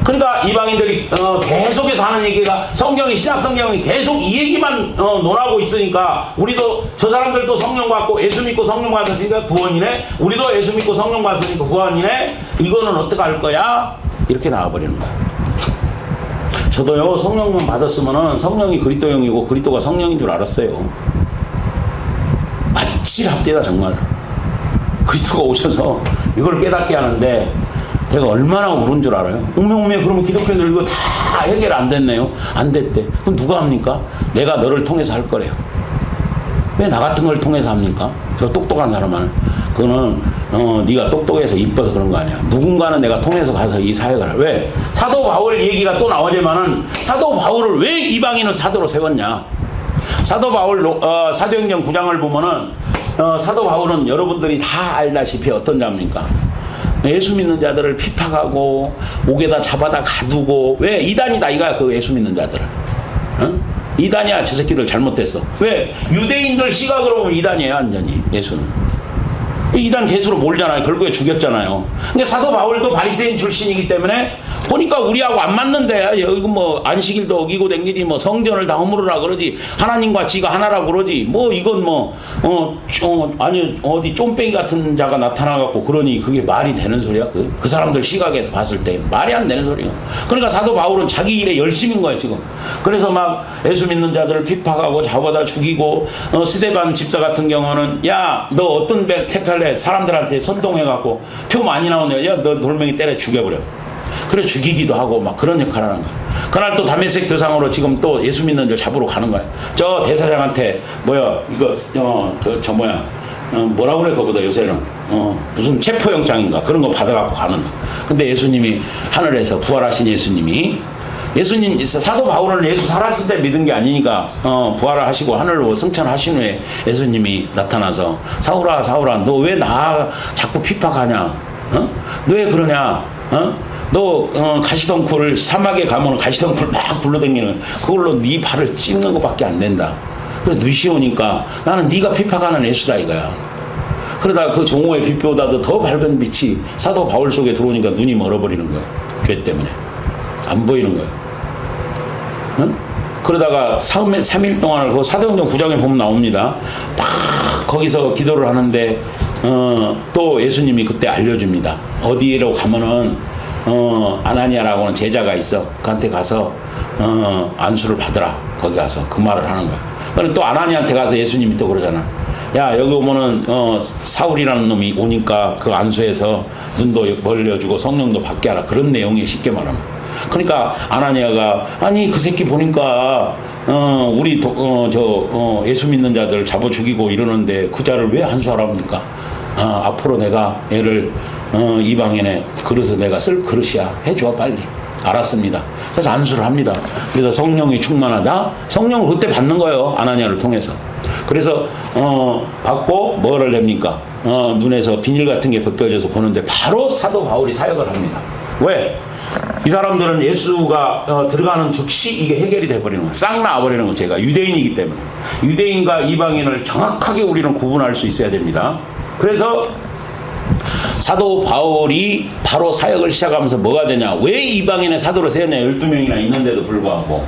그러니까 이방인들이 계속해서 하는 얘기가 신약 성경이 계속 이 얘기만 논하고 있으니까 우리도 저 사람들도 성령 받고 예수 믿고 성령 받았으니까 구원이네. 우리도 예수 믿고 성령 받았으니까 구원이네. 이거는 어떻게 할 거야? 이렇게 나와버리는 거야. 저도요 성령만 받았으면은 성령이 그리스도형이고 그리스도가 성령인 줄 알았어요. 아찔합니다 정말. 그리스도가 오셔서 이걸 깨닫게 하는데 제가 얼마나 울은 줄 알아요? 웅명웅명 그러면 기독교인들 이거 다 해결 안 됐네요. 안 됐대. 그럼 누가 합니까? 내가 너를 통해서 할 거래요. 왜 나 같은 걸 통해서 합니까? 저 똑똑한 사람은 그거는 네가 똑똑해서 이뻐서 그런 거 아니야. 누군가는 내가 통해서 가서 이 사역을 해. 왜? 사도 바울 얘기가 또 나오지만은 사도 바울을 왜 이방인을 사도로 세웠냐? 사도 바울 사도행전 9장을 보면은 사도 바울은 여러분들이 다 알다시피 어떤 자입니까? 예수 믿는 자들을 핍박하고 옥에다 잡아다 가두고 왜 이단이다 이거야 그 예수 믿는 자들을. 응? 이단이야 저 새끼들 잘못됐어. 왜? 유대인들 시각으로 보면 이단이에요 완전히 예수는. 이단 개수로 몰잖아요. 결국에 죽였잖아요. 근데 사도 바울도 바리새인 출신이기 때문에 보니까 우리하고 안 맞는데 여기 뭐 안식일도 어기고 댕기지 뭐 성전을 다 허물으라 그러지 하나님과 지가 하나라고 그러지 뭐 이건 아니 어디 쫌뺑이 같은 자가 나타나갖고 그러니 그게 말이 되는 소리야? 그 사람들 시각에서 봤을 때 말이 안 되는 소리야. 그러니까 사도 바울은 자기 일에 열심인 거예요 지금. 그래서 막 예수 믿는 자들을 핍박하고 잡아다 죽이고 스데반 집사 같은 경우는 야 너 어떤 배 택할래? 사람들한테 선동해갖고 표 많이 나오네. 야 너 돌멩이 때려 죽여버려. 그래 죽이기도 하고 막 그런 역할을 하는 거야. 그날 또 다메섹 도상으로 지금 또 예수 믿는 자 잡으러 가는 거야. 저 대사장한테 뭐라 그래 그거보다 요새는 무슨 체포영장인가 그런 거 받아갖고 가는 거야. 근데 예수님이 하늘에서 부활하신 예수님 사도 바울은 예수 살았을 때 믿은 게 아니니까 부활을 하시고 하늘로 승천하신 후에 예수님이 나타나서 사울아 너 왜 나 자꾸 핍박하냐? 너 왜 그러냐? 너 가시덩굴을 사막에 가면 가시덩굴 막 굴러다니는 그걸로 네 발을 찢는 것밖에 안 된다. 그래서 눈이 오니까 나는 네가 핍박하는 예수다 이거야. 그러다 그 정오의 빛보다도 더 밝은 빛이 사도 바울 속에 들어오니까 눈이 멀어버리는 거야. 죄 때문에 안 보이는 거야. 응? 그러다가 3일 동안을 그 사도행전 9장에 보면 나옵니다. 막 거기서 기도를 하는데 또 예수님이 그때 알려줍니다. 어디로 가면은 아나니아라고 하는 제자가 있어. 그한테 가서 안수를 받으라. 거기 가서 그 말을 하는 거야. 그럼 또 아나니아한테 가서 예수님이 또 그러잖아. 야 여기 오면은 사울이라는 놈이 오니까 그 안수해서 눈도 벌려주고 성령도 받게 하라. 그런 내용이 쉽게 말하면. 그러니까 아나니아가 아니 그 새끼 보니까 우리 예수 믿는 자들 잡아 죽이고 이러는데 그 자를 왜 안수하랍니까? 앞으로 내가 얘를 이방인의 그릇을 내가 쓸 그릇이야 해줘 빨리. 알았습니다. 그래서 안수를 합니다. 그래서 성령이 충만하다. 성령을 그때 받는 거예요. 아나니아를 통해서. 그래서 받고 뭐를 냅니까? 눈에서 비닐 같은 게 벗겨져서 보는데 바로 사도 바울이 사역을 합니다. 왜? 이 사람들은 예수가 들어가는 즉시 이게 해결이 돼버리는 거예요. 싹 나와버리는 거예요. 제가 유대인이기 때문에. 유대인과 이방인을 정확하게 우리는 구분할 수 있어야 됩니다. 그래서 사도 바울이 바로 사역을 시작하면서 뭐가 되냐? 왜 이방인의 사도를 세웠냐? 12명이나 있는데도 불구하고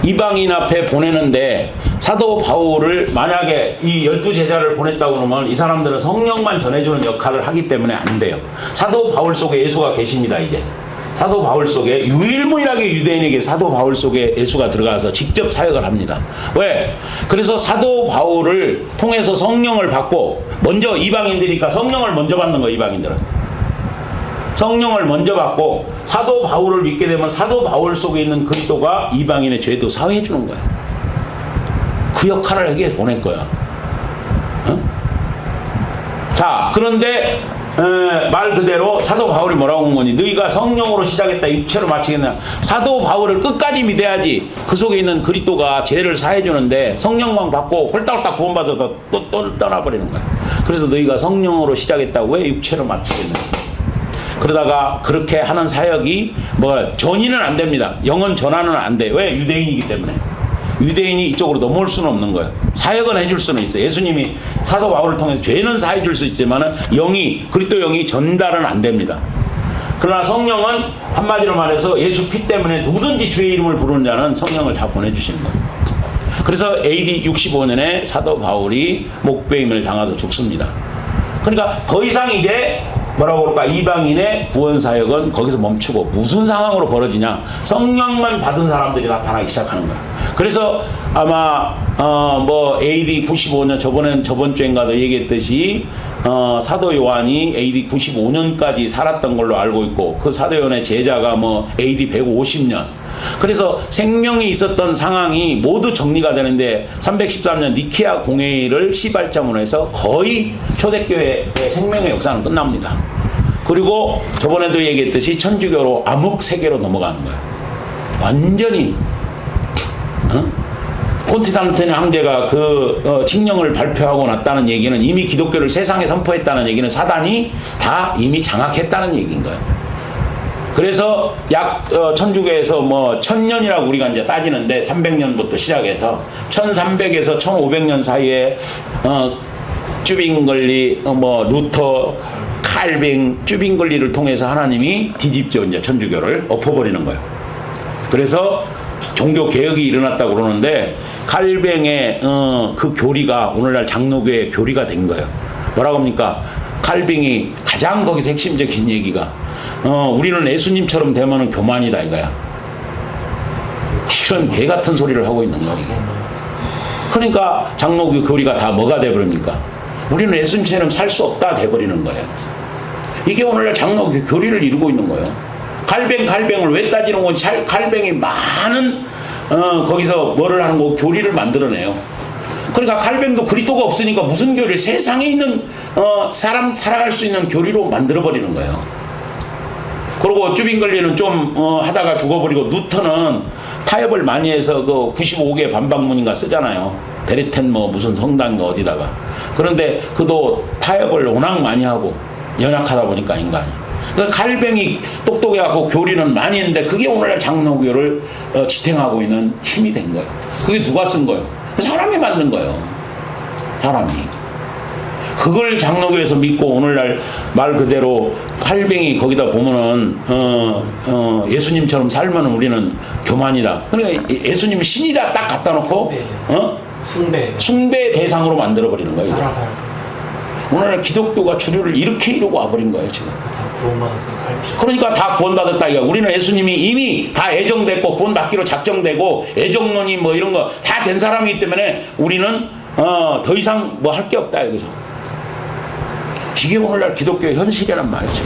이방인 앞에 보내는데 사도 바울을 만약에 이 12제자를 보냈다고 그러면 이 사람들은 성령만 전해주는 역할을 하기 때문에 안 돼요. 사도 바울 속에 예수가 계십니다. 이제 사도 바울 속에 유일무이하게 유대인에게 사도 바울 속에 예수가 들어가서 직접 사역을 합니다. 왜? 그래서 사도 바울을 통해서 성령을 받고 먼저 이방인들이니까 성령을 먼저 받는 거예요. 이방인들은 성령을 먼저 받고 사도 바울을 믿게 되면 사도 바울 속에 있는 그리스도가 이방인의 죄도 사해해 주는 거예요. 그 역할을 하게 보낼 거야. 어? 자, 그런데 말 그대로 사도 바울이 뭐라고 한 거니? 너희가 성령으로 시작했다 육체로 마치겠냐? 사도 바울을 끝까지 믿어야지 그 속에 있는 그리스도가 죄를 사해 주는데 성령만 받고 홀딱홀딱 구원받아서 또 떠나버리는 거야. 그래서 너희가 성령으로 시작했다고 왜 육체로 마치겠냐? 그러다가 그렇게 하는 사역이 뭐 전이는 안 됩니다. 영은 전하는 안 돼. 왜? 유대인이기 때문에. 유대인이 이쪽으로 넘어올 수는 없는 거예요. 사역은 해줄 수는 있어요. 예수님이 사도 바울을 통해서 죄는 사해 줄 수 있지만은 영이, 그리스도 영이 전달은 안 됩니다. 그러나 성령은 한마디로 말해서 예수 피 때문에 누구든지 주의 이름을 부르는 자는 성령을 다 보내주시는 거예요. 그래서 AD 65년에 사도 바울이 목배임을 당해서 죽습니다. 그러니까 더 이상 이제 뭐라고 그럴까, 이방인의 구원사역은 거기서 멈추고 무슨 상황으로 벌어지냐, 성령만 받은 사람들이 나타나기 시작하는 거야. 그래서 아마 뭐 AD 95년 저번 주인가도 얘기했듯이 사도 요한이 AD 95년까지 살았던 걸로 알고 있고, 그 사도 요한의 제자가 뭐 AD 150년. 그래서 생명이 있었던 상황이 모두 정리가 되는데 313년 니케아 공회의를 시발점으로 해서 거의 초대교회의 생명의 역사는 끝납니다. 그리고 저번에도 얘기했듯이 천주교로 암흑 세계로 넘어가는 거예요. 완전히 콘스탄티노 황제가 그 칙령을 발표하고 났다는 얘기는 이미 기독교를 세상에 선포했다는 얘기는 사단이 다 이미 장악했다는 얘기인 거예요. 그래서 약 천주교에서 뭐 1000년이라고 우리가 이제 따지는데 300년부터 시작해서 1300에서 1500년 사이에 쭈빙글리, 뭐 루터, 칼빙, 쭈빙글리를 통해서 하나님이 뒤집죠. 이제 천주교를 엎어버리는 거예요. 그래서 종교 개혁이 일어났다고 그러는데 칼뱅의 그 교리가 오늘날 장로교의 교리가 된 거예요. 뭐라고 합니까? 칼뱅이 가장 거기서 핵심적인 얘기가 우리는 예수님처럼 되면은 교만이다 이거야. 이런 개 같은 소리를 하고 있는 거야 이게. 그러니까 장로교 교리가 다 뭐가 돼버립니까? 우리는 예수님처럼 살 수 없다 돼버리는 거예요. 이게 오늘날 장로교 교리를 이루고 있는 거예요. 갈뱅을 왜 따지는 건지, 갈뱅이 많은 거기서 뭐를 하는 거 교리를 만들어내요. 그러니까 갈뱅도 그리스도가 없으니까 무슨 교리, 세상에 있는 사람 살아갈 수 있는 교리로 만들어 버리는 거예요. 그리고 쭈빙글리는 좀 하다가 죽어버리고, 누턴은 타협을 많이 해서 그 95개 반박문인가 쓰잖아요. 베르텐 뭐 무슨 성당인가 어디다가. 그런데 그도 타협을 워낙 많이 하고 연약하다 보니까 인간이. 그러니까 갈뱅이 똑똑해갖고 교리는 많이 했는데 그게 오늘날 장로교를 지탱하고 있는 힘이 된 거예요. 그게 누가 쓴 거예요? 사람이 만든 거예요. 사람이. 그걸 장로교에서 믿고 오늘날 말 그대로 칼뱅이 거기다 보면은 예수님처럼 살면 우리는 교만이다. 그러니까 예수님이 신이다 딱 갖다 놓고 숭배 대상으로 만들어 버리는 거예요. 오늘날 기독교가 주류를 이렇게 이루고 와버린 거예요 지금. 그러니까 다 구원받았다 이거. 우리는 예수님이 이미 다 애정됐고 구원받기로 작정되고 애정론이 뭐 이런 거 다 된 사람이기 때문에 우리는 더 이상 뭐 할 게 없다 여기서. 이게 오늘날 기독교의 현실이란 말이죠.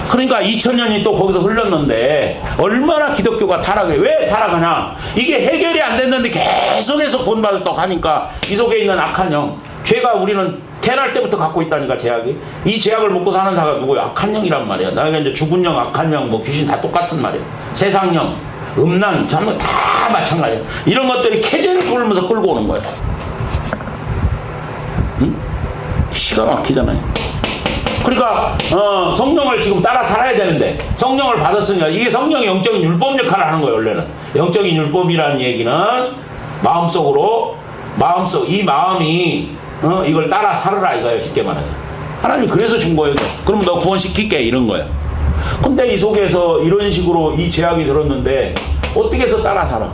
그러니까 2000년이 또 거기서 흘렀는데 얼마나 기독교가 타락해. 왜 타락하냐? 이게 해결이 안 됐는데 계속해서 구원받았다고 하니까 이 속에 있는 악한 영, 죄가 우리는 태어날 때부터 갖고 있다니까. 제약이, 이 제약을 먹고 사는 자가 누구야? 악한 영이란 말이야. 나에게 이제 죽은 영, 악한 영, 뭐 귀신 다 똑같은 말이야. 세상 영, 음란 전부 다 마찬가지야. 이런 것들이 캐제를 끌면서 끌고 오는 거야. 응? 기가 막히잖아요. 그러니까 성령을 지금 따라 살아야 되는데, 성령을 받았으니까 이게 성령의 영적인 율법 역할을 하는 거예요. 원래는 영적인 율법이라는 얘기는 이 마음이 이걸 따라 살아라 이거예요. 쉽게 말해서 하나님이 그래서 준 거예요. 그럼 너 구원시킬게 이런 거예요. 근데 이 속에서 이런 식으로 이 제약이 들었는데 어떻게 해서 따라 살아?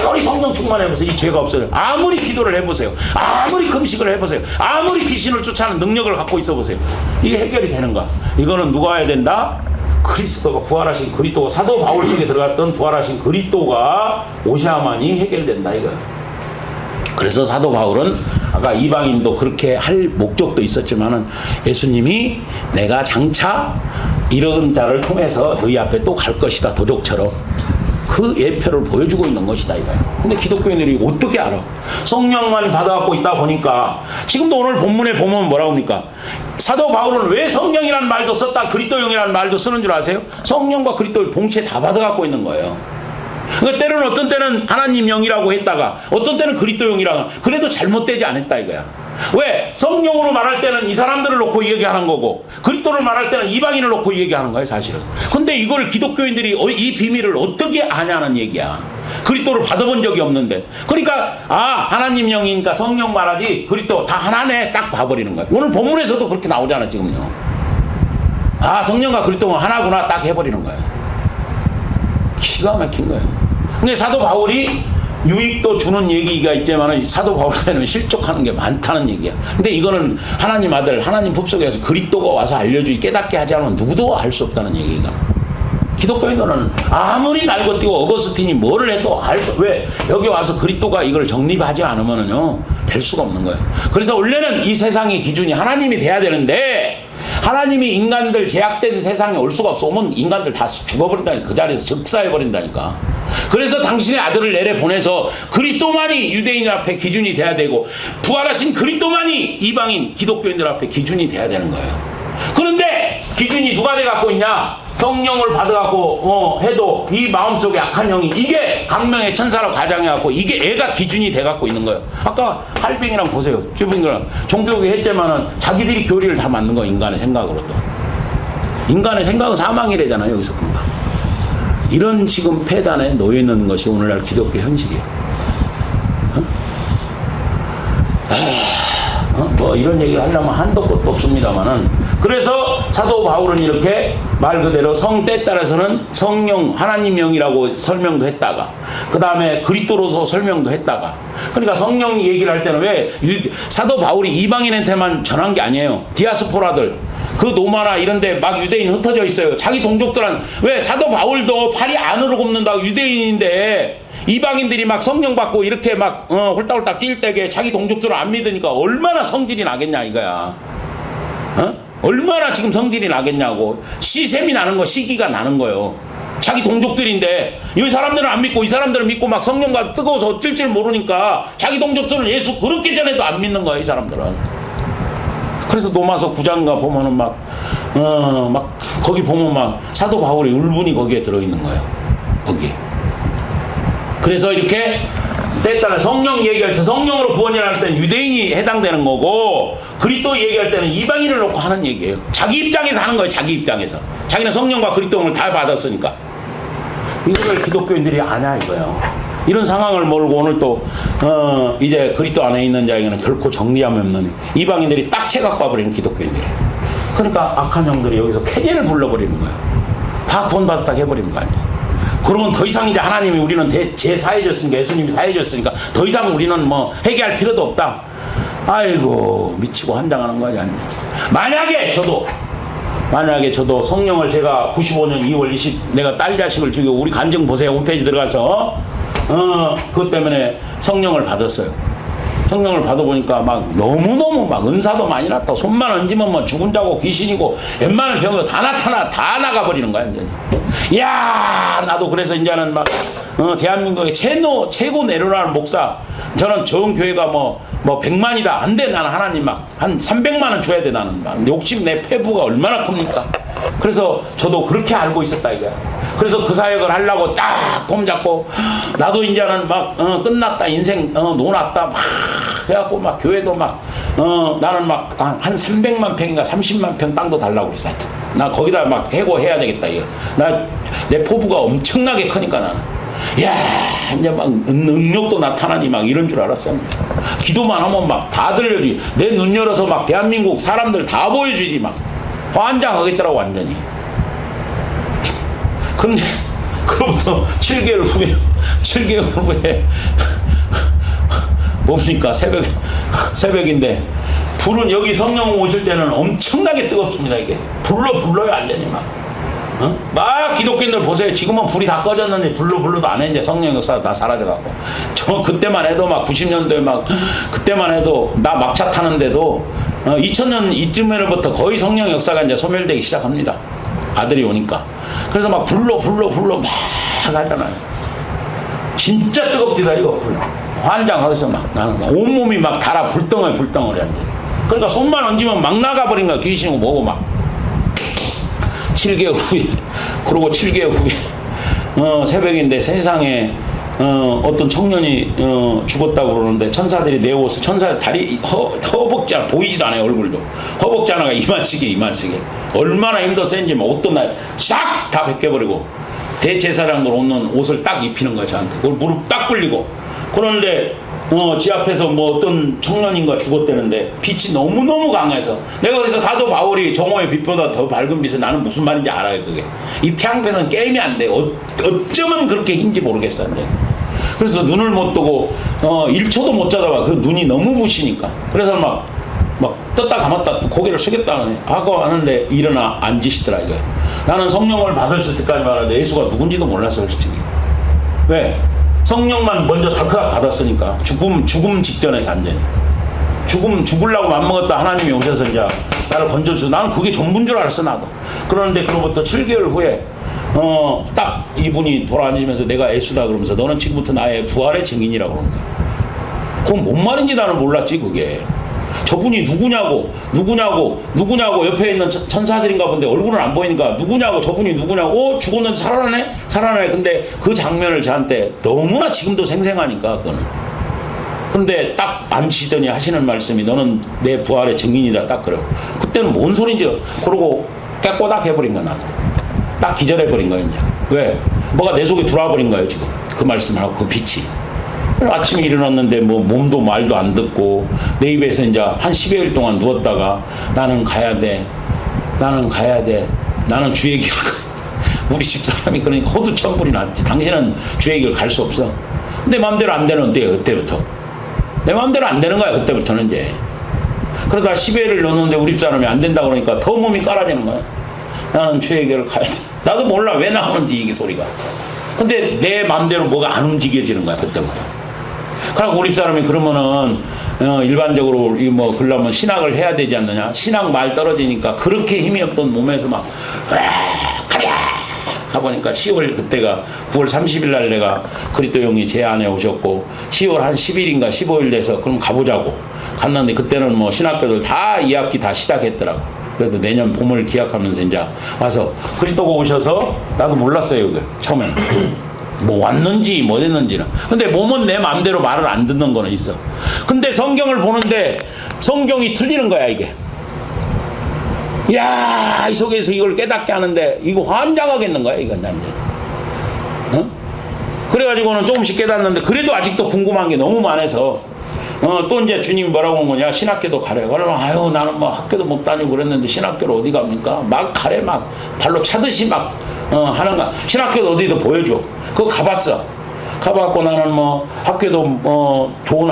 아무리 성령 충만해보세요. 이 죄가 없어요. 아무리 기도를 해보세요. 아무리 금식을 해보세요. 아무리 귀신을 쫓아내는 능력을 갖고 있어보세요. 이게 해결이 되는가? 이거는 누가 해야 된다? 그리스도가, 부활하신 그리스도가, 사도 바울 속에 들어갔던 부활하신 그리스도가 오셔야만이 해결된다 이거예요. 그래서 사도 바울은 아까 이방인도 그렇게 할 목적도 있었지만은 예수님이 내가 장차 이런 자를 통해서 너희 앞에 또 갈 것이다. 도적처럼. 그 예표를 보여주고 있는 것이다 이거예요. 근데 기독교인들이 어떻게 알아? 성령만 받아갖고 있다 보니까 지금도 오늘 본문에 보면 뭐라고 합니까? 사도 바울은 왜 성령이라는 말도 썼다 그리스도형이라는 말도 쓰는 줄 아세요? 성령과 그리스도를 동시에 다 받아갖고 있는 거예요. 그러니까 때로는 어떤 때는 하나님 영이라고 했다가 어떤 때는 그리스도형이라고 그래도 잘못되지 않았다 이거야. 왜? 성령으로 말할 때는 이 사람들을 놓고 얘기하는 거고 그리스도를 말할 때는 이방인을 놓고 얘기하는 거예요 사실은. 근데 이걸 기독교인들이 이 비밀을 어떻게 아냐는 얘기야. 그리스도를 받아본 적이 없는데. 그러니까 하나님 영이니까 성령 말하지 그리스도 다 하나네 딱 봐버리는 거예요. 오늘 본문에서도 그렇게 나오잖아 지금요. 성령과 그리스도가 하나구나 딱 해버리는 거예요. 기가 막힌 거예요. 근데 사도 바울이 유익도 주는 얘기가 있지만 사도 바울에는 실족하는 게 많다는 얘기야. 근데 이거는 하나님 아들 하나님 품속에서 그리스도가 와서 알려주지 깨닫게 하지 않으면 누구도 알 수 없다는 얘기가. 기독교인들은 아무리 날고뛰고 어거스틴이 뭐를 해도 왜 여기 와서 그리스도가 이걸 정립하지 않으면은요 될 수가 없는 거예요. 그래서 원래는 이 세상의 기준이 하나님이 돼야 되는데 하나님이 인간들 제약된 세상에 올 수가 없어. 오면 인간들 다 죽어버린다니까. 그 자리에서 즉사해버린다니까. 그래서 당신의 아들을 내려보내서 그리스도만이 유대인 앞에 기준이 돼야 되고 부활하신 그리스도만이 이방인 기독교인들 앞에 기준이 돼야 되는 거예요. 그런데 기준이 누가 돼갖고 있냐? 성령을 받아갖고 해도 이 마음속에 악한 영이 이게 강명의 천사로 가장해갖고 이게 애가 기준이 돼갖고 있는 거예요. 아까 할병이랑 보세요. 주변이랑 종교교회 했지만은 자기들이 교리를 다 만든 거 인간의 생각으로 또. 인간의 생각은 사망이래잖아요. 여기서 그런가. 이런 지금 폐단에 놓여 있는 것이 오늘날 기독교 현실이에요. 뭐 이런 얘기를 하려면 한도 끝도 없습니다만은 그래서 사도 바울은 이렇게 말 그대로 성때에 따라서는 성령 하나님 영이라고 설명도 했다가 그 다음에 그리스도로서 설명도 했다가 그러니까 성령 얘기를 할 때는 왜 사도 바울이 이방인한테만 전한 게 아니에요. 디아스포라들 그 노마나 이런데 막 유대인 흩어져 있어요. 자기 동족들은 왜 사도 바울도 팔이 안으로 굽는다고 유대인인데 이방인들이 막 성령 받고 이렇게 막 홀딱홀딱 뛸 때게 자기 동족들을 안 믿으니까 얼마나 성질이 나겠냐 이거야. 얼마나 지금 성질이 나겠냐고. 시샘이 나는 거 시기가 나는 거예요. 자기 동족들인데 이 사람들은 안 믿고 이 사람들은 믿고 막 성령과 뜨거워서 어쩔 줄 모르니까 자기 동족들은 예수 그렇게 전에도 안 믿는 거야 이 사람들은. 그래서 로마서 9장가 보면은 막 거기 보면 막 사도 바울의 울분이 거기에 들어있는 거예요. 거기에. 그래서 이렇게 때에 따라 성령 얘기할 때 성령으로 구원이라 할 때는 유대인이 해당되는 거고 그리스도 얘기할 때는 이방인을 놓고 하는 얘기예요. 자기 입장에서 하는 거예요. 자기 입장에서. 자기는 성령과 그리스도를 다 받았으니까. 이거를 기독교인들이 아냐 이거예요. 이런 상황을 몰고 오늘 또 이제 그리스도 안에 있는 자에게는 결코 정리함이 없는 이방인들이 딱채 갖고 와버리는 기독교인들이. 그러니까 악한 영들이 여기서 쾌재를 불러버리는 거예요. 다 구원받았다 해버리는 거 아니에요. 그러면 더 이상 이제 하나님이 우리는 제사해줬으니까 예수님이 사해줬으니까 더 이상 우리는 뭐 회개할 필요도 없다. 아이고 미치고 환장하는 거 아니야. 만약에 저도 성령을 제가 95년 2월 20 내가 딸 자식을 죽이고 우리 간증 보세요. 홈페이지 들어가서 그것 때문에 성령을 받았어요. 성령을 받아보니까 막 너무너무 막 은사도 많이 났다. 손만 얹으면 뭐 죽은 자고 귀신이고 웬만한 병이 다 나가버리는 거야 이제. 이야 나도 그래서 이제는 막 대한민국의 최고 내로라는 목사 저는 좋은 교회가 뭐 100만이다 안 돼. 나는 하나님 막 한 300만 원 줘야 돼. 나는 막 욕심 내 폐부가 얼마나 큽니까. 그래서 저도 그렇게 알고 있었다 이거야. 그래서 그 사역을 하려고 딱 폼 잡고 나도 이제는 막 끝났다 인생 노났다 막 해갖고 막 교회도 막 나는 막 한 300만 평인가 30만 평 땅도 달라고 그랬어. 나 거기다 막 해고해야 되겠다 이거. 내 포부가 엄청나게 크니까 나는 야 이제 막 능력도 나타나니 막 이런 줄 알았어요. 기도만 하면 막 다 들려주지. 내 눈 열어서 막 대한민국 사람들 다 보여주지 막 환장하겠더라고 완전히. 그런데 그로부터 7개월 후에 뭡니까 새벽인데 불은 여기 성령 오실 때는 엄청나게 뜨겁습니다. 이게 불러요 안 되니 막 기독교인들 보세요. 지금은 불이 다 꺼졌는데 불러도 안 해. 이제 성령 역사 다 사라져갖고 저 그때만 해도 막 90년도에 막 그때만 해도 나 막차 타는데도 2000년 이쯤에로부터 거의 성령 역사가 이제 소멸되기 시작합니다. 아들이 오니까. 그래서 막 불러 막 하잖아요. 진짜 뜨겁디다 이거. 환장하겠어 막. 나는 온몸이 막 달아 불덩어리 한데. 그러니까 손만 얹으면 막 나가버린 거야. 귀신이고 뭐고 막. 7개월 후에, 그러고 7개월 후에 새벽인데 세상에 어떤 청년이 죽었다고 그러는데 천사들이 내 옷을, 천사 다리 허벅지 하나 보이지도 않아요. 얼굴도 허벅지 하나가 이만씩에 얼마나 힘도 센지 막 옷도 싹 다 벗겨버리고 대제사장으로 오는 옷을 딱 입히는 거야. 저한테 그걸 무릎 딱 꿇리고. 그런데 지 앞에서 뭐 어떤 청년인가 죽었다는데 빛이 너무너무 강해서, 내가 그래서 사도 바울이 정오의 빛보다 더 밝은 빛은, 나는 무슨 말인지 알아요. 그게 이 태양빛은 게임이 안 돼. 어쩌면 그렇게 힘인지 모르겠어요. 그래서 눈을 못 뜨고 1초도 못 자다가 그 눈이 너무 부시니까, 그래서 막 떴다 감았다 고개를 숙였다 하고 하는데 일어나 앉으시더라 이거예요. 나는 성령을 받았을 때까지 말하는데 예수가 누군지도 몰랐어요, 솔직히. 왜? 성령만 먼저 덜컥 받았으니까. 죽음 직전에서 완전히 죽으려고 맘먹었다 하나님이 오셔서 이제 나를 건져주셔서, 나는 그게 전부인 줄 알았어 나도. 그런데 그로부터 7개월 후에 딱 이분이 돌아앉으면서 내가 예수다 그러면서 너는 지금부터 나의 부활의 증인이라고 그러는 거야. 그건 뭔 말인지 나는 몰랐지. 그게 저분이 누구냐고 옆에 있는 천사들인가 본데 얼굴은 안 보이니까 누구냐고, 저분이 누구냐고, 죽었는데 살아나네. 근데 그 장면을 저한테 너무나 지금도 생생하니까 그거는. 근데 딱 앉히더니 하시는 말씀이 너는 내 부활의 증인이다 딱 그래요. 그때는 뭔 소린지 그러고 깨꼬닥 해버린 거야. 나도 딱 기절해버린 거야 이제. 왜? 뭐가 내 속에 들어와 버린 거예요 지금. 그 말씀을 하고 그 빛이. 아침에 일어났는데 뭐 몸도 말도 안 듣고 내 입에서 이제 한 10여일 동안 누웠다가 나는 가야 돼. 나는 주의 길을 우리 집사람이 그러니까 호두천불이 났지. 당신은 주의 길을 갈 수 없어. 내 마음대로 안 되는데 그때부터. 내 마음대로 안 되는 거야 그때부터는 이제. 그러다 10여일을 넣었는데 우리 집사람이 안 된다 그러니까 더 몸이 깔아지는 거야. 나는 주의 길을 가야 돼. 나도 몰라 왜 나오는지 이게 소리가. 근데 내 마음대로 뭐가 안 움직여지는 거야 그때부터. 그러고 우리 사람이 그러면은 일반적으로 뭐 그러려면 신학을 해야 되지 않느냐. 신학 말 떨어지니까 그렇게 힘이 없던 몸에서 막 가자 하보니까 10월 그때가 9월 30일 날 내가 그리스도 형이 제 안에 오셨고 10월 한 10일인가 15일 돼서 그럼 가보자고 갔는데 그때는 뭐 신학교들 다 2학기 다 시작했더라고. 그래도 내년 봄을 기약하면서 이제 와서 그리스도가 오셔서 나도 몰랐어요 그게 처음에는. 뭐 왔는지 뭐 됐는지는. 근데 몸은 내 마음대로 말을 안 듣는 거는 있어. 근데 성경을 보는데 성경이 틀리는 거야 이게. 야, 이 속에서 이걸 깨닫게 하는데 이거 환장하겠는 거야 이건 남자. 그래가지고는 조금씩 깨닫는데 그래도 아직도 궁금한 게 너무 많아서 또 이제 주님이 뭐라고 한 거냐. 신학교도 가래. 그러면 아유 나는 뭐 학교도 못 다니고 그랬는데 신학교를 어디 갑니까? 막 가래. 막 발로 차듯이 막 하는 거야. 신학교도 어디도 보여줘. 그거 가봤어. 가봤고 나는 뭐 학교도 좋은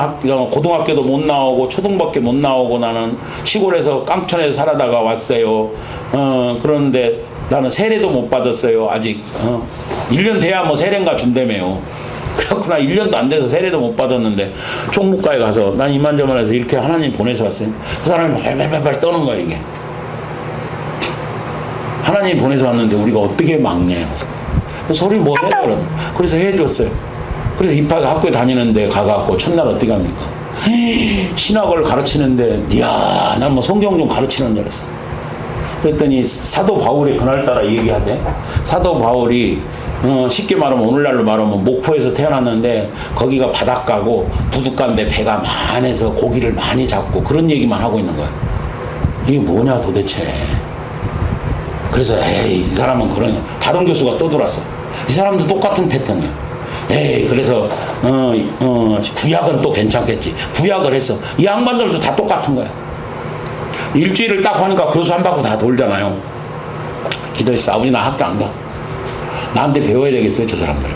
고등학교도 못 나오고 초등밖에 못 나오고 나는 시골에서 깡천에서 살아다가 왔어요. 그런데 나는 세례도 못 받았어요. 아직 1년 돼야 뭐 세례인가 준다며요. 그래갖고 나 1년도 안 돼서 세례도 못 받았는데 총무과에 가서 난 이만저만해서 이렇게 하나님 보내서 왔어요. 그 사람이 발발발 떠는 거야 이게. 하나님 보내서 왔는데 우리가 어떻게 막냐요. 소리 뭐 해? 그래서 해줬어요. 그래서 입학에 학교에 다니는데 가갖고 첫날 어떻게 합니까? 신학을 가르치는데 이야 난 뭐 성경 좀 가르치는 줄 알았어. 그랬더니 사도 바울이 그날따라 얘기하대. 사도 바울이 쉽게 말하면 오늘날로 말하면 목포에서 태어났는데 거기가 바닷가고 부둣가인데 배가 많아서 고기를 많이 잡고 그런 얘기만 하고 있는 거야. 이게 뭐냐 도대체. 그래서 에이 이 사람은 그러냐. 다른 교수가 또 들어왔어. 이 사람도 똑같은 패턴이야. 에이 그래서 구약은 또 괜찮겠지. 구약을 했어. 이 양반들도 다 똑같은 거야. 일주일을 딱 하니까 교수 한 바퀴 다 돌잖아요. 기도했어. 아버지 나 학교 안 가. 나한테 배워야 되겠어요 저 사람들.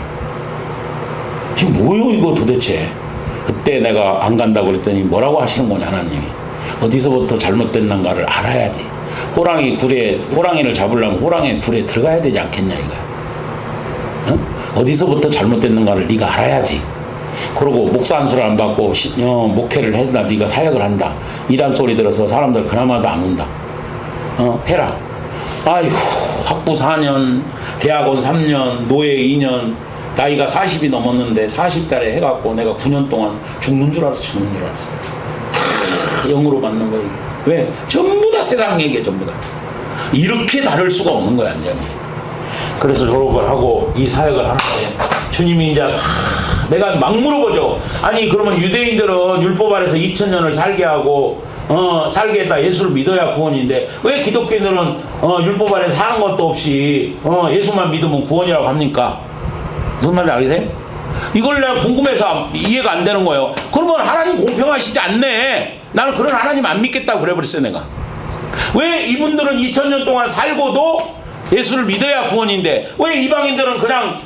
이게 뭐요 이거 도대체. 그때 내가 안 간다고 그랬더니 뭐라고 하시는 거냐 하나님이. 어디서부터 잘못됐는가를 알아야지. 호랑이를 잡으려면 호랑이 굴에 들어가야 되지 않겠냐 이거야. 어디서부터 잘못됐는가를 네가 알아야지. 그러고 목사 안수를 안 받고 목회를 해다 네가 사역을 한다. 이단 소리 들어서 사람들 그나마도 안 온다. 해라. 아이고, 학부 4년, 대학원 3년, 노예 2년, 나이가 40이 넘었는데 40달에 해갖고 내가 9년 동안 죽는 줄 알았어, 죽는 줄 알았어. 다 영으로 맞는 거야, 이게. 왜? 전부 다 세상 얘기야, 전부 다. 이렇게 다를 수가 없는 거야, 완전히. 그래서 졸업을 하고 이 사역을 하는데 주님이 이제 내가 막 물어보죠. 아니, 그러면 유대인들은 율법 아래서 2000년을 살게 하고 살게 했다. 예수를 믿어야 구원인데 왜 기독교인들은 율법 아래 사는 것도 없이 예수만 믿으면 구원이라고 합니까? 무슨 말인지 알겠어요? 이걸 내가 궁금해서 이해가 안 되는 거예요. 그러면 하나님 공평하시지 않네. 나는 그런 하나님 안 믿겠다고 그래버렸어요, 내가. 왜 이분들은 2000년 동안 살고도 예수를 믿어야 구원인데 왜 이방인들은 그냥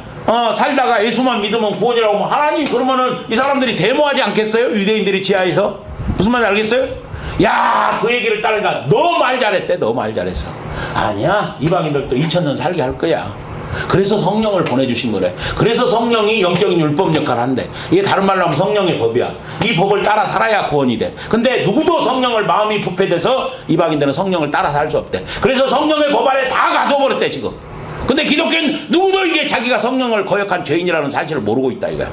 살다가 예수만 믿으면 구원이라고 하면 하나님 그러면은 이 사람들이 데모하지 않겠어요? 유대인들이 지하에서? 무슨 말인지 알겠어요? 야, 그 얘기를 따르니까 너 말 잘했대. 너 말 잘했어. 아니야, 이방인들도 2000년 살게 할 거야. 그래서 성령을 보내주신 거래. 그래서 성령이 영적인 율법 역할을 한대. 이게 다른 말로 하면 성령의 법이야. 이 법을 따라 살아야 구원이 돼. 근데 누구도 성령을 마음이 부패돼서 이방인들은 성령을 따라 살 수 없대. 그래서 성령의 법 아래 다 가둬버렸대, 지금. 근데 기독교는 누구도 이게 자기가 성령을 거역한 죄인이라는 사실을 모르고 있다, 이거야.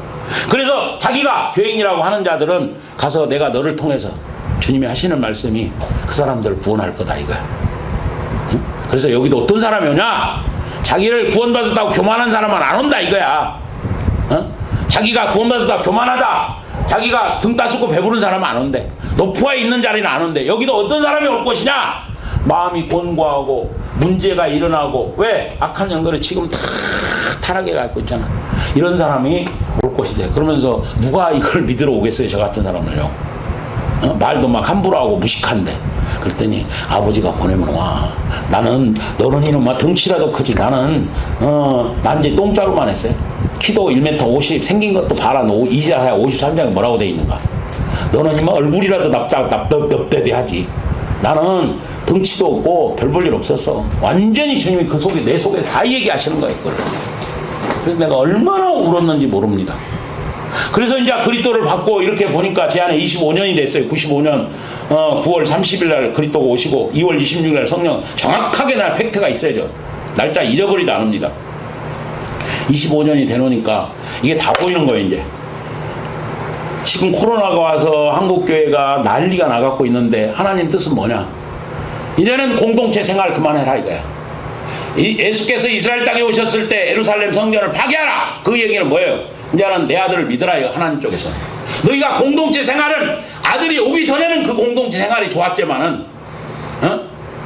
그래서 자기가 죄인이라고 하는 자들은 가서 내가 너를 통해서 주님이 하시는 말씀이 그 사람들을 구원할 거다, 이거야. 응? 그래서 여기도 어떤 사람이 오냐? 자기를 구원받았다고 교만한 사람은 안 온다, 이거야. 자기가 구원받았다고 교만하다, 자기가 등 따스고 배부른 사람은 안 온대. 노프에 있는 자리는 안 온대. 여기도 어떤 사람이 올 것이냐? 마음이 곤고하고 문제가 일어나고, 왜? 악한 영들이 지금 다 타락해 갖고 있잖아. 이런 사람이 올 것이대. 그러면서 누가 이걸 믿으러 오겠어요, 저 같은 사람을요. 말도 막 함부로 하고 무식한데. 그랬더니 아버지가 보내면 와. 나는, 너는 이놈아 덩치라도 크지. 나는 난 이제 똥자루만 했어요. 키도 1m 50, 생긴 것도 봐라. 너 이자야 53장에 뭐라고 돼 있는가. 너는 이마 얼굴이라도 납대대하지. 나는 덩치도 없고 별 볼 일 없었어. 완전히 주님이 그 속에, 내 속에 다 얘기하시는 거예요, 그걸. 그래서 내가 얼마나 울었는지 모릅니다. 그래서 이제 그리스도를 받고 이렇게 보니까 제 안에 25년이 됐어요. 95년 9월 30일 날 그리스도가 오시고 2월 26일 날 성령, 정확하게 날 팩트가 있어야죠. 날짜 잃어버리도 않습니다. 25년이 되노니까 이게 다 보이는 거예요, 이제. 지금 코로나가 와서 한국교회가 난리가 나갖고 있는데 하나님 뜻은 뭐냐? 이제는 공동체 생활 그만해라, 이거야. 예수께서 이스라엘 땅에 오셨을 때 예루살렘 성전을 파괴하라! 그 얘기는 뭐예요? 이제는 내 아들을 믿으라, 이거 하나님 쪽에서. 너희가 공동체 생활은, 아들이 오기 전에는 그 공동체 생활이 좋았지만은,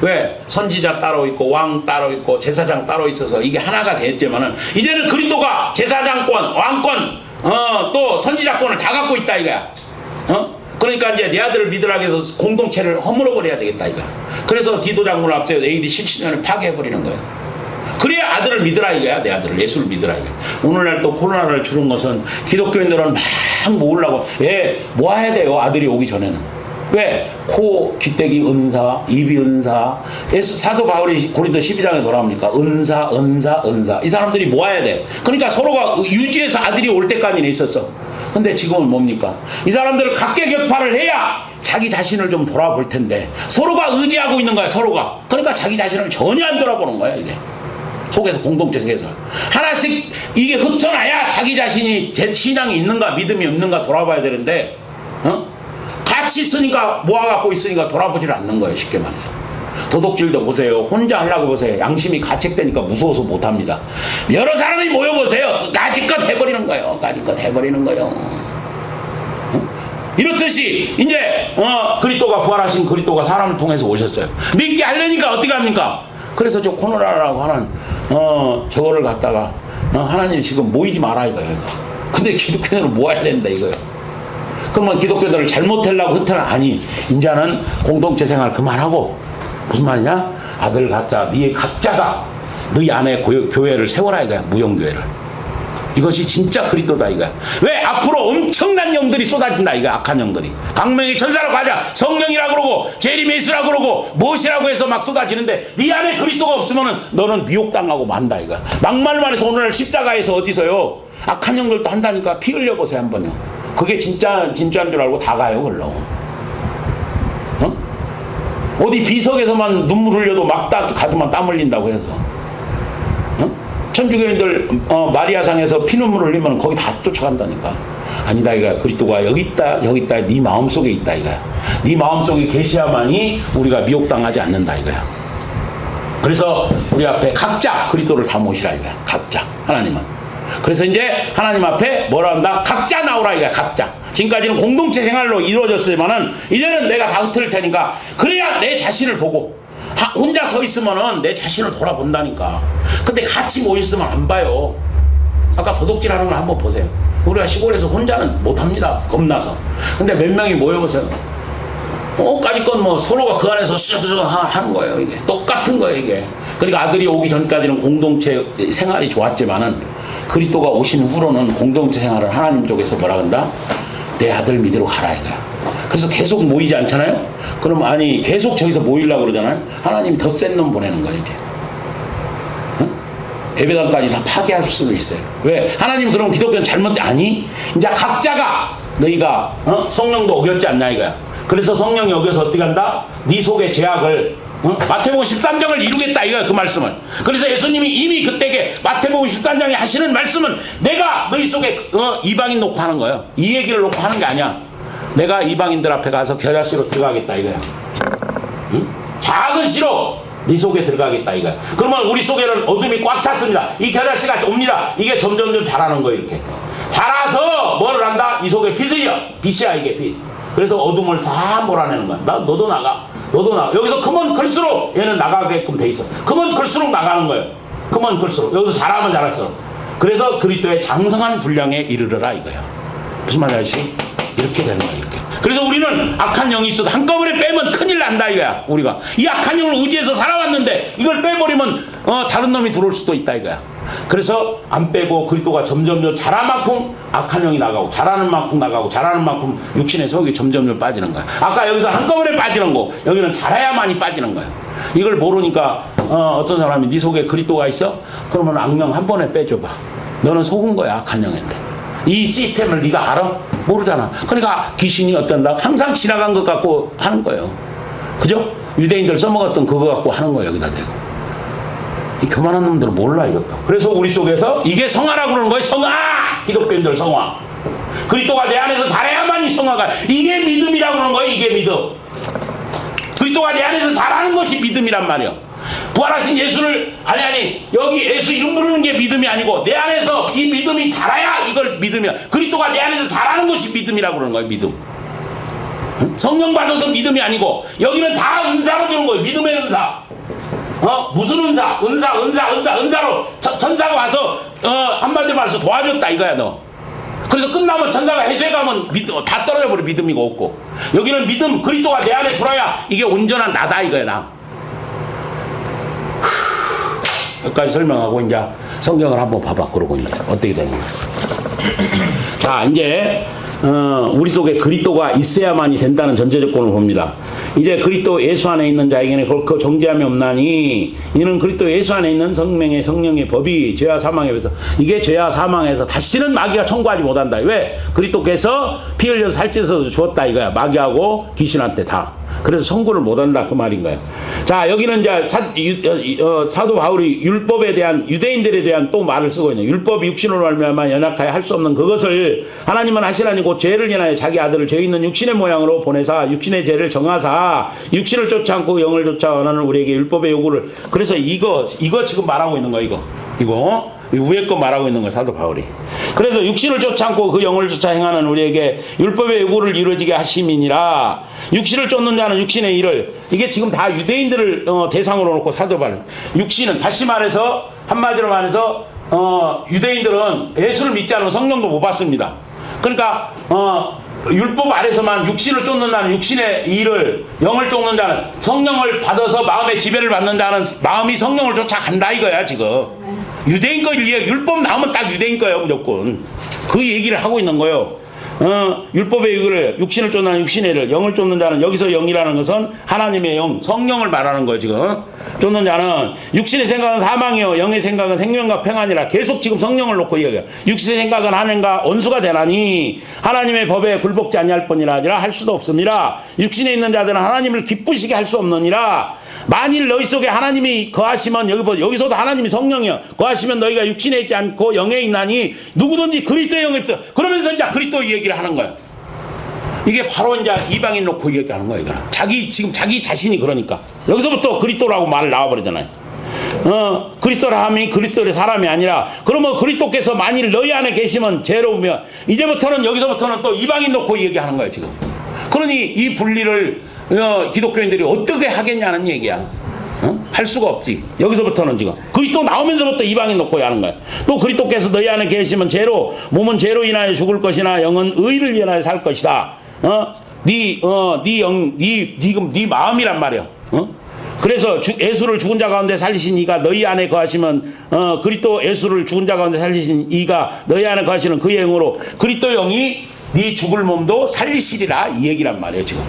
왜? 선지자 따로 있고 왕 따로 있고 제사장 따로 있어서 이게 하나가 됐지만은 이제는 그리스도가 제사장권, 왕권, 또 선지자권을 다 갖고 있다, 이거야. 그러니까 이제 내 아들을 믿으라 해서 공동체를 허물어 버려야 되겠다, 이거야. 그래서 디도 장군을 앞세워 AD 17년을 파괴해 버리는 거예요. 그래야 아들을 믿으라, 이거야. 내 아들을, 예수를 믿으라, 이거야. 오늘날 또 코로나를 주는 것은 기독교인들은 막 모으려고, 모아야 돼요, 아들이 오기 전에는. 왜? 코, 귀때기 은사, 입이 은사. 사도 바울이 고린도 12장에 뭐라 합니까? 은사. 이 사람들이 모아야 돼. 그러니까 서로가 유지해서 아들이 올 때까지는 있었어. 근데 지금은 뭡니까? 이 사람들을 각계격파를 해야 자기 자신을 좀 돌아볼 텐데 서로가 의지하고 있는 거야, 서로가. 그러니까 자기 자신을 전혀 안 돌아보는 거야, 이게. 속에서, 공동체 속에서 하나씩 이게 흩어나야 자기 자신이 제 신앙이 있는가 믿음이 없는가 돌아봐야 되는데, 같이 있으니까, 모아갖고 있으니까 돌아보질 않는 거예요, 쉽게 말해서. 도둑질도 보세요. 혼자 하려고 보세요. 양심이 가책되니까 무서워서 못합니다. 여러 사람이 모여보세요. 가지껏 해버리는 거예요. 가지껏 해버리는 거예요. 이렇듯이 이제 그리스도가 부활하신 그리스도가 사람을 통해서 오셨어요. 믿게 하려니까 어떻게 합니까? 그래서 저 코로나라고 하는 저거를 갖다가 하나님 지금 모이지 마라, 이거예요, 이거. 근데 기독교인을 모아야 된다, 이거예요. 그러면 기독교인들을 잘못하려고 흩어는, 아니, 이제는 공동체 생활 그만하고, 무슨 말이냐? 아들 갖자, 네 각자가 너희 안에 교회를 세워라, 이거야. 무용교회를. 이것이 진짜 그리스도다, 이거야. 왜? 앞으로 엄청난 영들이 쏟아진다, 이거야. 악한 영들이. 강명의 천사라고 하자, 성령이라고 그러고 제리메스라고 그러고 무엇이라고 해서 막 쏟아지는데 네 안에 그리스도가 없으면은 너는 미혹당하고 만다, 이거야. 막말 말해서 오늘날 십자가에서 어디서요? 악한 영들도 한다니까. 피 흘려보세요, 한번요. 그게 진짜인 줄 알고 다 가요, 걸로. 어디 비석에서만 눈물 흘려도 막 가지만 땀 흘린다고 해서. 천주교인들 마리아상에서 피눈물 흘리면 거기 다 쫓아간다니까. 아니다 이거야. 그리스도가 여기 있다 여기 있다 네 마음속에 있다 이거야. 네 마음속에 계셔야만이 우리가 미혹당하지 않는다 이거야. 그래서 우리 앞에 각자 그리스도를 다 모시라 이거야. 각자 하나님은. 그래서 이제 하나님 앞에 뭐라 한다? 각자 나오라 이거야. 각자. 지금까지는 공동체 생활로 이루어졌지만은 이제는 내가 다 흩을 테니까 그래야 내 자신을 보고 혼자 서 있으면은 내 자신을 돌아본다니까. 근데 같이 모여 있으면 안 봐요. 아까 도둑질하는 걸 한번 보세요. 우리가 시골에서 혼자는 못합니다. 겁나서. 근데 몇 명이 모여보세요. 까짓 뭐 서로가 그 안에서 쑥쑥 하는 거예요. 이게 똑같은 거예요. 이게. 그러니까 아들이 오기 전까지는 공동체 생활이 좋았지만은 그리스도가 오신 후로는 공동체 생활을 하나님 쪽에서 뭐라 한다? 내 아들 믿으러 가라 이거야. 그래서 계속 모이지 않잖아요. 그럼 아니 계속 저기서 모이려고 그러잖아요. 하나님이 더 센 놈 보내는 거예요. 이제. 예배당까지 다 파괴할 수도 있어요. 왜? 하나님 그럼 기독교는 잘못 아니? 이제 각자가 너희가 성령도 어겼지 않냐 이거야. 그래서 성령이 어겨서 어떻게 한다? 네 속의 죄악을 마태복음 13장을 이루겠다 이거야 그 말씀을. 그래서 예수님이 이미 그때게 마태복음 13장에 하시는 말씀은 내가 너희 속에 이방인 놓고 하는 거예요. 이 얘기를 놓고 하는 게 아니야. 내가 이방인들 앞에 가서 겨자씨로 들어가겠다 이거야. 작은 씨로 네 속에 들어가겠다 이거야. 그러면 우리 속에는 어둠이 꽉 찼습니다. 이 겨자씨가 옵니다. 이게 점점점 자라는 거예요. 이렇게 자라서 뭐를 한다? 이 속에 빛이야 이게 빛. 그래서 어둠을 싹 몰아내는 거야. 너도 나가. 너도 나가. 여기서 크면 클수록 얘는 나가게끔 돼 있어. 크면 클수록 나가는 거예요. 크면 클수록. 여기서 잘하면 잘할수록. 그래서 그리스도의 장성한 분량에 이르르라 이거야. 무슨 말인지 아시지? 이렇게 되는 거야 이렇게. 그래서 우리는 악한 영이 있어도 한꺼번에 빼면 큰일 난다 이거야. 우리가 이 악한 영을 의지해서 살아왔는데 이걸 빼버리면 다른 놈이 들어올 수도 있다 이거야. 그래서 안 빼고 그리스도가 점점점 자란 만큼 악한 영이 나가고 자라는 만큼 나가고 자라는 만큼 육신의 속이 점점점 빠지는 거야. 아까 여기서 한꺼번에 빠지는 거 여기는 자라야만이 빠지는 거야. 이걸 모르니까 어떤 사람이 네 속에 그리스도가 있어? 그러면 악령 한 번에 빼줘봐. 너는 속은 거야 악한 영인데. 이 시스템을 네가 알아? 모르잖아. 그러니까 귀신이 어떤다? 항상 지나간 것 갖고 하는 거예요. 그죠? 유대인들 써먹었던 그거 갖고 하는 거예요. 여기다 대고. 이 교만한 놈들은 몰라 이것도. 그래서 우리 속에서 이게 성화라고 그러는 거예요. 성화! 기독교인들 성화. 그리스도가 내 안에서 자라야만이 성화가. 이게 믿음이라고 그러는 거예요. 이게 믿음. 그리스도가 내 안에서 자라는 것이 믿음이란 말이에요. 부활하신 예수를 여기 예수 이름 부르는 게 믿음이 아니고 내 안에서 이 믿음이 자라야 이걸 믿음이야. 그리스도가 내 안에서 자라는 것이 믿음이라고 그러는 거예요. 믿음. 성령 받아서 믿음이 아니고 여기는 다 은사로 주는 거예요. 믿음의 은사. 무슨 은사? 은사로 천사가 와서 한마디로 말해서 도와줬다 이거야 너. 그래서 끝나면 천사가 해제가면 다 떨어져 버려. 믿음이고 없고. 여기는 믿음 그리스도가 내 안에 들어야 이게 온전한 나다 이거야 나. 여기까지 설명하고 이제 성경을 한번 봐봐. 그러고 이제 어떻게 되는가. 자 이제 우리 속에 그리스도가 있어야만이 된다는 전제 조건을 봅니다. 이제 그리스도 예수 안에 있는 자에게는 그 정죄함이 없나니 이는 그리스도 예수 안에 있는 성령의 법이 죄와 사망에 비해서 이게 죄와 사망에서 다시는 마귀가 청구하지 못한다. 왜? 그리스도께서 피 흘려서 살찌셔서 주었다 이거야. 마귀하고 귀신한테 다. 그래서 청구를 못한다 그 말인 거예요. 자 여기는 이제 사도 바울이 율법에 대한 유대인들에 대한 또 말을 쓰고 있는 율법이 육신으로 말미암아 연약하여 할 수 없는 그것을 하나님은 하시라니 곧 죄를 인하여 자기 아들을 죄 있는 육신의 모양으로 보내사 육신의 죄를 정하사 육신을 쫓지 않고 영을 쫓아 원하는 우리에게 율법의 요구를. 그래서 이거 지금 말하고 있는 거야. 이거 위에 거 말하고 있는 거야 사도 바울이. 그래서 육신을 쫓지 않고 그 영을 쫓아 행하는 우리에게 율법의 요구를 이루어지게 하심이니라. 육신을 쫓는 자는 육신의 일을. 이게 지금 다 유대인들을 대상으로 놓고 사도 바울. 육신은 다시 말해서 한마디로 말해서 유대인들은 예수를 믿지 않으면 성령도 못 받습니다. 그러니까 율법 아래서만 육신을 쫓는 자는 육신의 일을, 영을 쫓는 자는 성령을 받아서 마음의 지배를 받는 자는 마음이 성령을 쫓아간다 이거야 지금. 유대인 거 율법 나오면 딱 유대인 거예요 무조건. 그 얘기를 하고 있는 거예요. 율법의 육을 육신을 쫓는 육신의 를 영을 쫓는 자는 여기서 영이라는 것은 하나님의 영 성령을 말하는 거예요. 지금 쫓는 자는 육신의 생각은 사망이요 영의 생각은 생명과 평안이라 계속 지금 성령을 놓고 이야기해요. 육신의 생각은 하나님과 원수가 되나니 하나님의 법에 굴복지 아니할 뿐이라 아니라 할 수도 없습니다. 육신에 있는 자들은 하나님을 기쁘시게 할 수 없느니라. 만일 너희 속에 하나님이 거하시면 여기서도 하나님이 성령이요 거하시면 너희가 육신에 있지 않고 영에 있나니 누구든지 그리스도의 영에 있어. 그러면서 이제 그리스도 얘기를 하는 거예요. 이게 바로 이제 이방인 놓고 얘기하는 거예요. 이거는. 지금 자기 자신이 그러니까 여기서부터 그리스도라고 말 나와버리잖아요. 그리스도라 함이 그리스도의 사람이 아니라 그러면 그리스도께서 만일 너희 안에 계시면 죄로우며 이제부터는 여기서부터는 또 이방인 놓고 얘기하는 거예요. 지금. 그러니 이 분리를 기독교인들이 어떻게 하겠냐는 얘기야. 할 수가 없지. 여기서부터는 지금 그리스도 나오면서부터 이방인 놓고 하는 거야. 또 그리스도께서 너희 안에 계시면 몸은 죄로 인하여 죽을 것이나 영은 의를 위하여 살 것이다. 네 마음이란 말이야. 그래서 예수를 죽은 자 가운데 살리신 이가 너희 안에 거하시면 그리스도 예수를 죽은 자 가운데 살리신 이가 너희 안에 거하시는 그의 영으로 그리스도 영이 네 죽을 몸도 살리시리라 이 얘기란 말이에요. 지금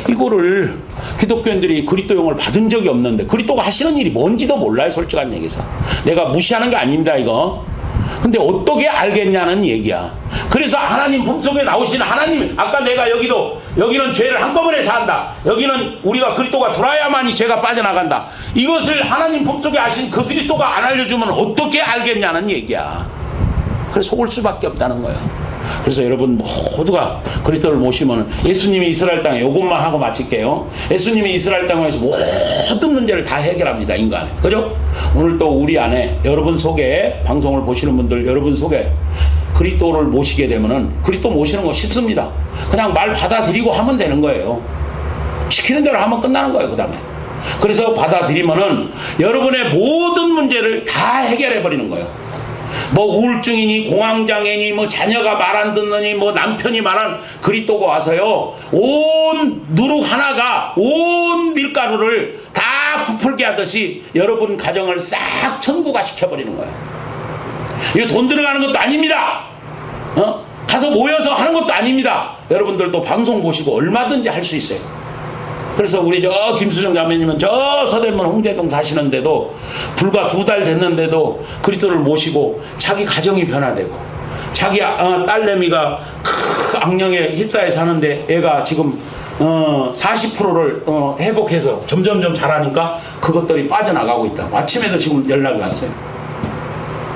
이거를 기독교인들이 그리스도 영을 받은 적이 없는데 그리스도가 하시는 일이 뭔지도 몰라요. 솔직한 얘기해서 내가 무시하는 게 아닙니다 이거. 근데 어떻게 알겠냐는 얘기야. 그래서 하나님 품속에 나오시는 하나님, 아까 내가 여기는 죄를 한꺼번에 산다, 여기는 우리가 그리스도가 들어야만이 죄가 빠져나간다, 이것을 하나님 품속에 하신 그 그리스도가 안 알려주면 어떻게 알겠냐는 얘기야. 그래서 속을 수밖에 없다는 거예요. 그래서 여러분 모두가 그리스도를 모시면 예수님이 이스라엘 땅에, 요것만 하고 마칠게요. 예수님이 이스라엘 땅에서 모든 문제를 다 해결합니다. 인간에. 그죠? 오늘 또 우리 안에 여러분 속에, 방송을 보시는 분들 여러분 속에 그리스도를 모시게 되면은, 그리스도 모시는 거 쉽습니다. 그냥 말 받아들이고 하면 되는 거예요. 시키는 대로 하면 끝나는 거예요. 그 다음에. 그래서 받아들이면은 여러분의 모든 문제를 다 해결해 버리는 거예요. 뭐 우울증이니 공황장애니 뭐 자녀가 말 안 듣느니 뭐 남편이 말한, 그리스도가 와서요 온 누룩 하나가 온 밀가루를 다 부풀게 하듯이 여러분 가정을 싹 천국화 시켜버리는 거예요. 이거 돈 들어가는 것도 아닙니다. 가서 모여서 하는 것도 아닙니다. 여러분들도 방송 보시고 얼마든지 할 수 있어요. 그래서 우리 저 김수정 자매님은 저 서대문 홍제동 사시는데도 불과 2달 됐는데도 그리스도를 모시고 자기 가정이 변화되고, 자기 딸내미가 악령에 휩싸여 사는데 애가 지금 40%를 회복해서 점점점 잘하니까 그것들이 빠져나가고 있다. 아침에도 지금 연락이 왔어요.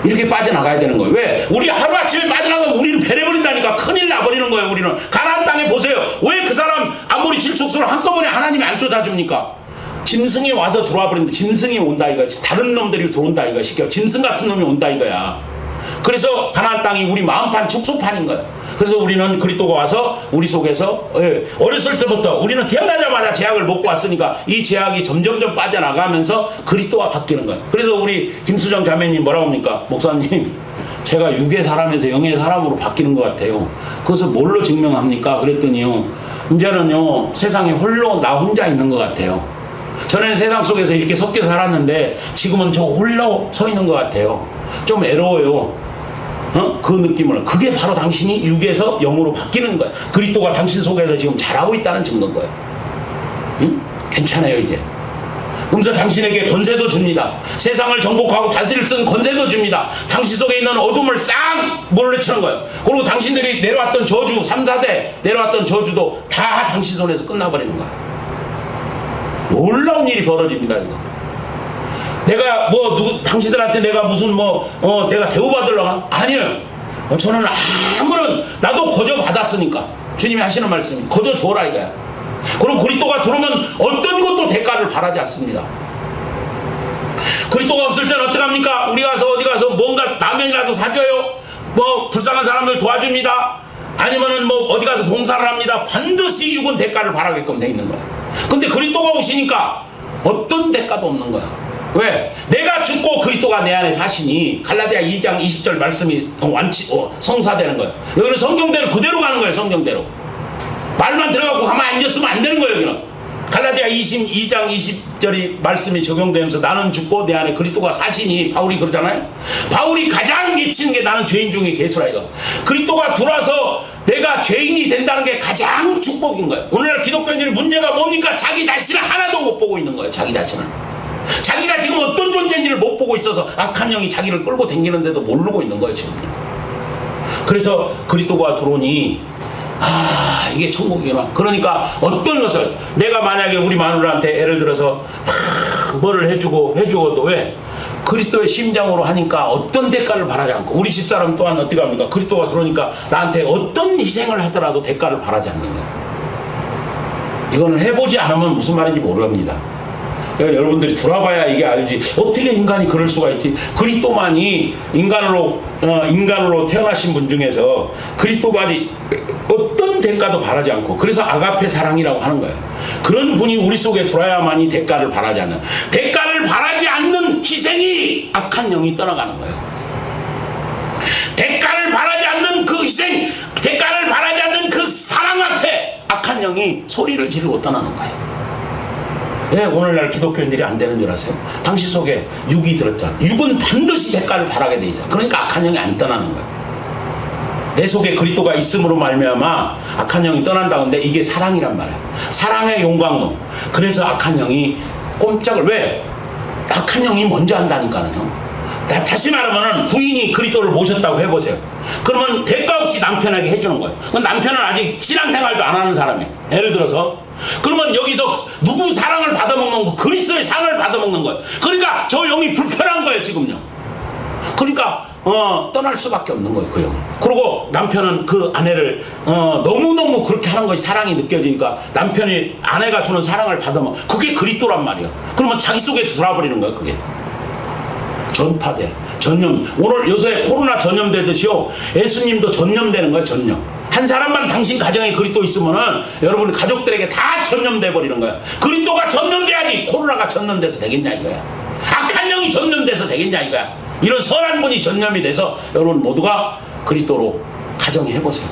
이렇게 빠져나가야 되는 거예요. 왜? 우리 하루아침에 빠져나가면 우리는 배려버린다니까. 큰일 나버리는 거예요. 우리는 가나안 땅에 보세요. 왜 그 사람 아무리 질척수를 한꺼번에 하나님이 안 쫓아줍니까? 짐승이 와서 들어와 버리는데, 짐승이 온다 이거야. 다른 놈들이 들어온다 이거야. 시켜. 짐승 같은 놈이 온다 이거야. 그래서 가나안 땅이 우리 마음판 축소판인 거야. 그래서 우리는 그리스도가 와서 우리 속에서, 어렸을 때부터 우리는 태어나자마자 제약을 먹고 왔으니까 이 제약이 점점점 빠져나가면서 그리스도가 바뀌는 거야. 그래서 우리 김수정 자매님 뭐라고 합니까? 목사님, 제가 육의 사람에서 영의 사람으로 바뀌는 것 같아요. 그것을 뭘로 증명합니까? 그랬더니요, 이제는요 세상에 홀로 나 혼자 있는 것 같아요. 전에는 세상 속에서 이렇게 섞여 살았는데 지금은 저 홀로 서 있는 것 같아요. 좀 외로워요. 그 느낌을. 그게 바로 당신이 육에서 영으로 바뀌는 거야. 그리스도가 당신 속에서 지금 잘하고 있다는 증거인 거예요. 응? 괜찮아요 이제. 그러면서 당신에게 권세도 줍니다. 세상을 정복하고 다스릴 수 있는 권세도 줍니다. 당신 속에 있는 어둠을 싹 몰아치는 거예요. 그리고 당신들이 내려왔던 저주, 3, 4대 내려왔던 저주도 다 당신 손에서 끝나버리는 거야. 놀라운 일이 벌어집니다 이거. 내가 당신들한테 내가 무슨 내가 대우받으려고? 아니에요. 저는 아무런, 나도 거저 받았으니까. 주님이 하시는 말씀이 거저 줘라 이거야. 그럼 그리스도가 들어오면 어떤 것도 대가를 바라지 않습니다. 그리스도가 없을 때는 어떡합니까? 우리 가서 어디 가서 뭔가 라면이라도 사줘요. 불쌍한 사람들 도와줍니다. 아니면은 어디 가서 봉사를 합니다. 반드시 육은 대가를 바라게끔 돼 있는 거야. 근데 그리스도가 오시니까 어떤 대가도 없는 거야. 왜? 내가 죽고 그리스도가 내 안에 사시니 갈라디아 2장 20절 말씀이 성사되는 거예요. 여기는 성경대로 그대로 가는 거예요. 성경대로 말만 들어가고 가만히 앉았으면 안 되는 거예요. 여기는 갈라디아 22장 20절이 말씀이 적용되면서 나는 죽고 내 안에 그리스도가 사시니, 바울이 그러잖아요. 바울이 가장 미치는 게 나는 죄인 중에 괴수라 이거. 그리스도가 들어와서 내가 죄인이 된다는 게 가장 축복인 거예요. 오늘날 기독교인들이 문제가 뭡니까? 자기 자신을 하나도 못 보고 있는 거예요. 자기 자신을. 자기가 지금 어떤 존재인지를 못 보고 있어서 악한 영이 자기를 끌고 다니는데도 모르고 있는 거예요, 지금. 그래서 그리스도가 들어오니 이게 천국이구나. 그러니까 어떤 것을 내가 만약에 우리 마누라한테 예를 들어서 막 뭐를 해주고도 왜? 그리스도의 심장으로 하니까 어떤 대가를 바라지 않고, 우리 집사람 또한 어떻게 합니까? 그리스도가 들어오니까 나한테 어떤 희생을 하더라도 대가를 바라지 않는 거예요. 이거는 해보지 않으면 무슨 말인지 모릅니다. 그러니까 여러분들이 들어봐야 이게 알지. 어떻게 인간이 그럴 수가 있지? 그리스도만이 인간으로 태어나신 분 중에서 그리스도만이 어떤 대가도 바라지 않고, 그래서 아가페 사랑이라고 하는 거예요. 그런 분이 우리 속에 들어야만이 대가를 바라지 않는, 대가를 바라지 않는 희생이 악한 영이 떠나가는 거예요. 대가를 바라지 않는 그 희생, 대가를 바라지 않는 그 사랑 앞에 악한 영이 소리를 지르고 떠나는 거예요. 왜 오늘날 기독교인들이 안 되는 줄 아세요? 당신 속에 육이 들었잖아. 육은 반드시 대가를 바라게 돼 있어. 그러니까 악한 영이 안 떠나는 거예요. 내 속에 그리스도가 있음으로 말미암아 악한 영이 떠난다는데, 이게 사랑이란 말이야. 사랑의 용광로. 그래서 악한 영이 꼼짝을, 왜? 악한 영이 먼저 한다니까요. 다시 말하면 부인이 그리스도를 모셨다고 해보세요. 그러면 대가 없이 남편에게 해주는 거예요. 남편은 아직 신앙생활도 안 하는 사람이에요. 예를 들어서 그러면 여기서 누구 사랑을 받아먹는 거? 그리스도의 사랑을 받아먹는 거예요. 그러니까 저 영이 불편한 거예요, 지금요. 그러니까 떠날 수밖에 없는 거예요, 그 영. 그리고 남편은 그 아내를 너무너무 그렇게 하는 것이 사랑이 느껴지니까 남편이 아내가 주는 사랑을 받으면 그게 그리스도란 말이에요. 그러면 자기 속에 들어와버리는 거예요, 그게. 전파돼. 전염. 오늘 요새 코로나 전염되듯이요, 예수님도 전염되는 거예요, 전염. 한 사람만 당신 가정에 그리스도 있으면은 여러분 가족들에게 다 전염돼 버리는 거야. 그리스도가 전염돼야지 코로나가 전염돼서 되겠냐 이거야. 악한 영이 전염돼서 되겠냐 이거야. 이런 선한 분이 전염이 돼서 여러분 모두가 그리스도로 가정해 보세요.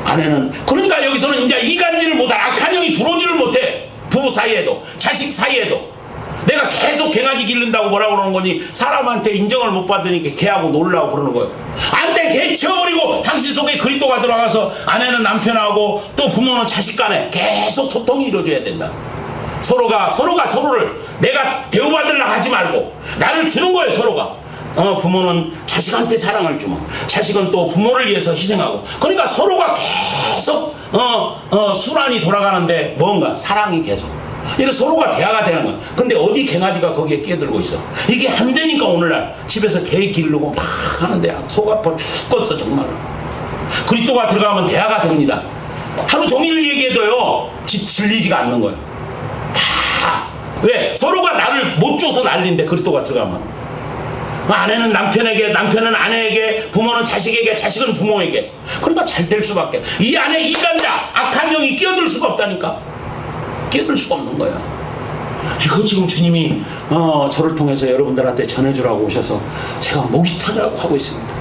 아내는, 그러니까 여기서는 이제 이간질을 못해. 악한 영이 들어오지를 못해. 부부 사이에도, 자식 사이에도. 내가 계속 개가지 기른다고 뭐라고 그러는 거니, 사람한테 인정을 못 받으니까 개하고 놀라고 그러는 거예요. 안 돼, 개 치워버리고 당신 속에 그리스도가 들어가서 아내는 남편하고 또 부모는 자식 간에 계속 소통이 이루어져야 된다. 서로가 서로를 내가 대우받으려고 하지 말고 나를 주는 거예요, 서로가. 부모는 자식한테 사랑을 주면 자식은 또 부모를 위해서 희생하고, 그러니까 서로가 계속 순환이 돌아가는데 뭔가 사랑이 계속 이런 서로가 대화가 되는 거야. 근데 어디 개나지가 거기에 끼어들고 있어. 이게 안 되니까 오늘날 집에서 개 기르고 막 하는데 속 아파 죽겠어 정말로. 그리스도가 들어가면 대화가 됩니다. 하루 종일 얘기해도요 질리지가 않는 거예요. 다. 왜? 서로가 나를 못 줘서 난리인데 그리스도가 들어가면. 아내는 남편에게, 남편은 아내에게, 부모는 자식에게, 자식은 부모에게. 그러니까 잘 될 수밖에. 이 안에 이간자, 악한 영이 끼어들 수가 없다니까. 끼어들 수가 없는 거야. 이거 지금 주님이 저를 통해서 여러분들한테 전해주라고 오셔서 제가 목이 터지라고 하고 있습니다.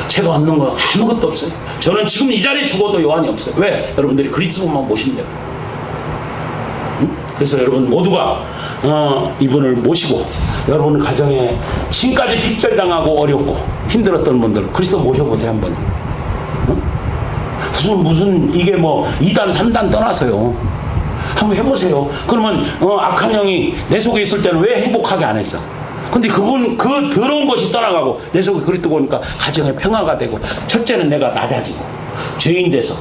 제가 얻는 거 아무것도 없어요. 저는 지금 이 자리에 죽어도 요한이 없어요. 왜? 여러분들이 그리스도만 모신대요. 응? 그래서 여러분 모두가 이분을 모시고, 여러분 가정에 지금까지 핍절당하고 어렵고 힘들었던 분들 그리스도 모셔보세요 한번. 응? 무슨 이게 뭐 2단 3단 떠나서요. 한번 해보세요. 그러면 악한 영이 내 속에 있을 때는 왜 행복하게 안 했어? 근데 그 더러운 것이 떠나가고 내 속에 그리스도가 오니까 가정에 평화가 되고, 첫째는 내가 낮아지고 죄인 돼서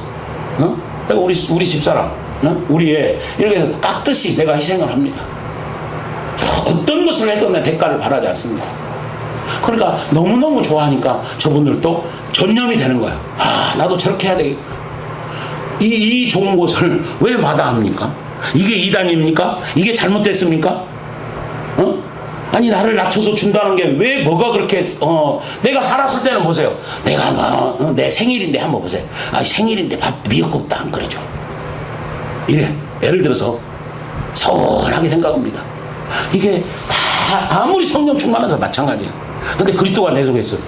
내가 우리 집사람 우리 애 이렇게 해서 깍듯이 내가 희생을 합니다. 어떤 것을 해도 내 대가를 바라지 않습니다. 그러니까 너무너무 좋아하니까 저분들도 전념이 되는 거야. 나도 저렇게 해야 되겠다. 이 좋은 것을 왜 마다합니까? 이게 이단입니까? 이게 잘못됐습니까? 아니 나를 낮춰서 준다는 게 왜 뭐가 그렇게 내가 살았을 때는 보세요. 내가 내 생일인데 한번 보세요. 생일인데 밥 미역국도 안 끓여줘. 이래. 예를 들어서 서운하게 생각합니다. 이게 다 아무리 성령 충만해서 마찬가지예요. 근데 그리스도가 내 속에 있어요.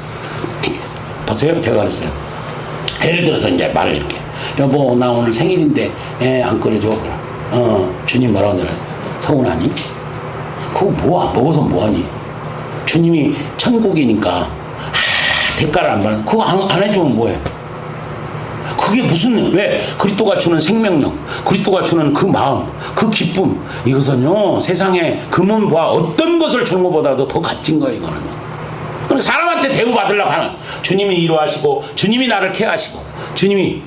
보세요. 제가 그랬어요. 예를 들어서 이제 말을 이렇게, 여보 나 오늘 생일인데 안 끓여줘. 주님 뭐라고 하냐. 서운하니? 그거 먹어서 뭐하니? 주님이 천국이니까 대가를 안 받는, 그거 안 해주면 뭐해? 그게 무슨, 왜? 그리스도가 주는 생명력, 그리스도가 주는 그 마음, 그 기쁨, 이것은요, 세상에 금은과 어떤 것을 주는 것보다도 더 값진 거예요, 이거는. 그럼 사람한테 대우받으려고 하는, 주님이 이루하시고, 주님이 나를 케어하시고, 주님이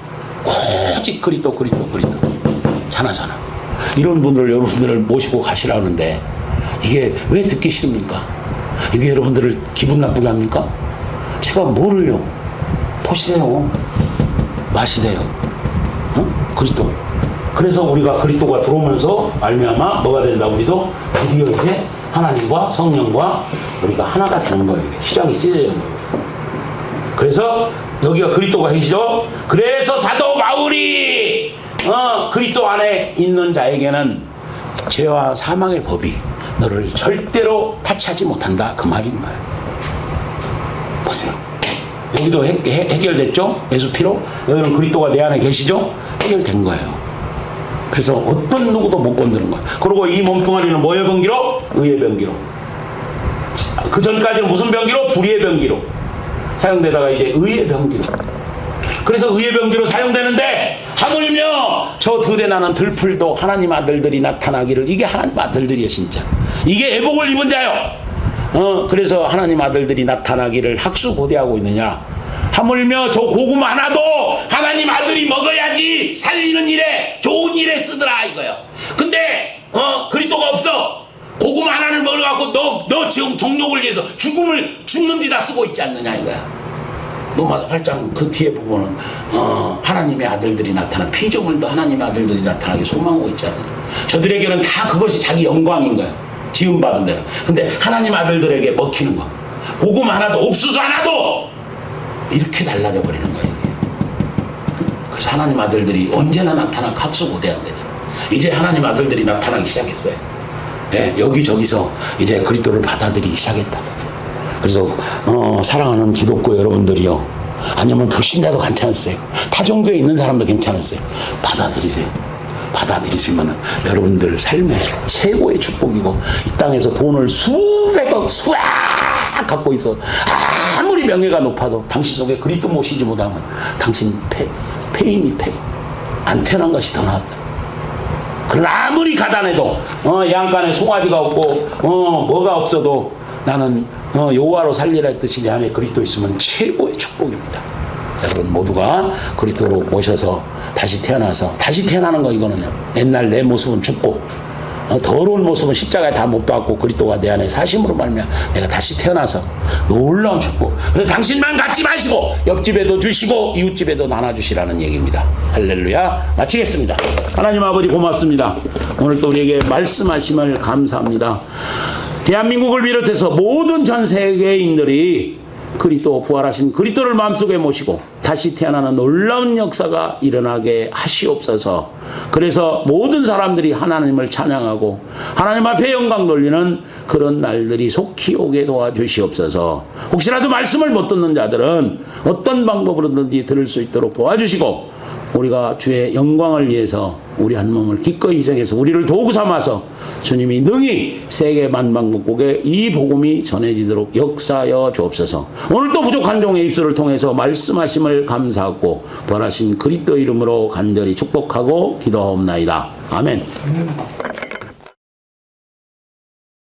오직 그리스도. 자나자나. 이런 분들을 여러분들을 모시고 가시라는데, 이게 왜 듣기 싫습니까? 이게 여러분들을 기분 나쁘게 합니까? 제가 뭐를요? 보시세요. 마시세요. 그리스도. 그래서 우리가 그리스도가 들어오면서 말미암아 뭐가 된다? 우리도 드디어 이제 하나님과 성령과 우리가 하나가 되는 거예요. 시작이 찢어지는 거예요. 그래서 여기가 그리스도가 계시죠? 그래서 사도 바울이 그리스도 안에 있는 자에게는 죄와 사망의 법이 너를 절대로 타치하지 못한다, 그 말인 거예요. 보세요. 여기도 해결됐죠? 예수 피로. 여기는 그리스도가 내 안에 계시죠? 해결된 거예요. 그래서 어떤 누구도 못 건드는 거예요. 그리고 이 몸뚱아리는 뭐의 병기로? 의의 병기로. 그 전까지는 무슨 병기로? 불의의 병기로 사용되다가 이제 의의 병기로. 그래서 의의 병기로 사용되는데, 하물며 저 들에 나는 들풀도 하나님 아들들이 나타나기를. 이게 하나님 아들들이에요, 진짜. 이게 애복을 입은 자요. 그래서 하나님 아들들이 나타나기를 학수고대하고 있느냐. 하물며 저 고구마 하나도 하나님 아들이 먹어야지 살리는 일에, 좋은 일에 쓰더라, 이거요. 근데 그리스도가 없어. 고구마 하나를 먹어갖고 너 지금 정욕을 위해서 죽는 데다 쓰고 있지 않느냐, 이거야. 로마서 8장 그 뒤에 부분은 하나님의 아들들이 나타나, 피조물도 하나님의 아들들이 나타나게 소망하고 있지 않느냐. 저들에게는 다 그것이 자기 영광인 거야. 지음받은 대로. 근데 하나님 아들들에게 먹히는 거, 고구마 하나도, 옥수수 하나도 이렇게 달라져 버리는 거예요. 그래서 하나님 아들들이 언제나 나타나 각수고대한 거죠. 이제 하나님 아들들이 나타나기 시작했어요. 네, 여기저기서 이제 그리스도를 받아들이기 시작했다. 그래서 사랑하는 기독교 여러분들이요, 아니면 불신자도 괜찮았어요. 타종교에 있는 사람도 괜찮았어요. 받아들이세요. 받아들이시면 여러분들 삶의 최고의 축복이고, 이 땅에서 돈을 수백억 수악 갖고 있어 아무리 명예가 높아도 당신 속에 그리스도 모시지 못하면 당신 폐인이 안 태어난 것이 더 낫다. 그러나 아무리 가난해도 양간에 송아지가 없고 뭐가 없어도 나는 여호와로 살리라 했듯이 내 안에 그리스도 있으면 최고의 축복입니다. 여러분 모두가 그리스도로 모셔서 다시 태어나서, 다시 태어나는 거, 이거는요, 옛날 내 모습은 죽고 더러운 모습은 십자가에 다 못 박고 그리스도가 내 안에 사심으로 말미암아 내가 다시 태어나서 놀라운 축복. 그래서 당신만 갖지 마시고 옆집에도 주시고 이웃집에도 나눠주시라는 얘기입니다. 할렐루야. 마치겠습니다. 하나님 아버지 고맙습니다. 오늘 또 우리에게 말씀하심을 감사합니다. 대한민국을 비롯해서 모든 전 세계인들이 그리스도, 부활하신 그리스도를 마음속에 모시고 다시 태어나는 놀라운 역사가 일어나게 하시옵소서. 그래서 모든 사람들이 하나님을 찬양하고 하나님 앞에 영광 돌리는 그런 날들이 속히 오게 도와주시옵소서. 혹시라도 말씀을 못 듣는 자들은 어떤 방법으로든지 들을 수 있도록 도와주시고, 우리가 주의 영광을 위해서 우리 한 몸을 기꺼이 희생해서 우리를 도구 삼아서 주님이 능히 세계 만방국국에 이 복음이 전해지도록 역사하여 주옵소서. 오늘 또 부족한 종의 입술을 통해서 말씀하심을 감사하고 부활하신 그리스도 이름으로 간절히 축복하고 기도하옵나이다. 아멘.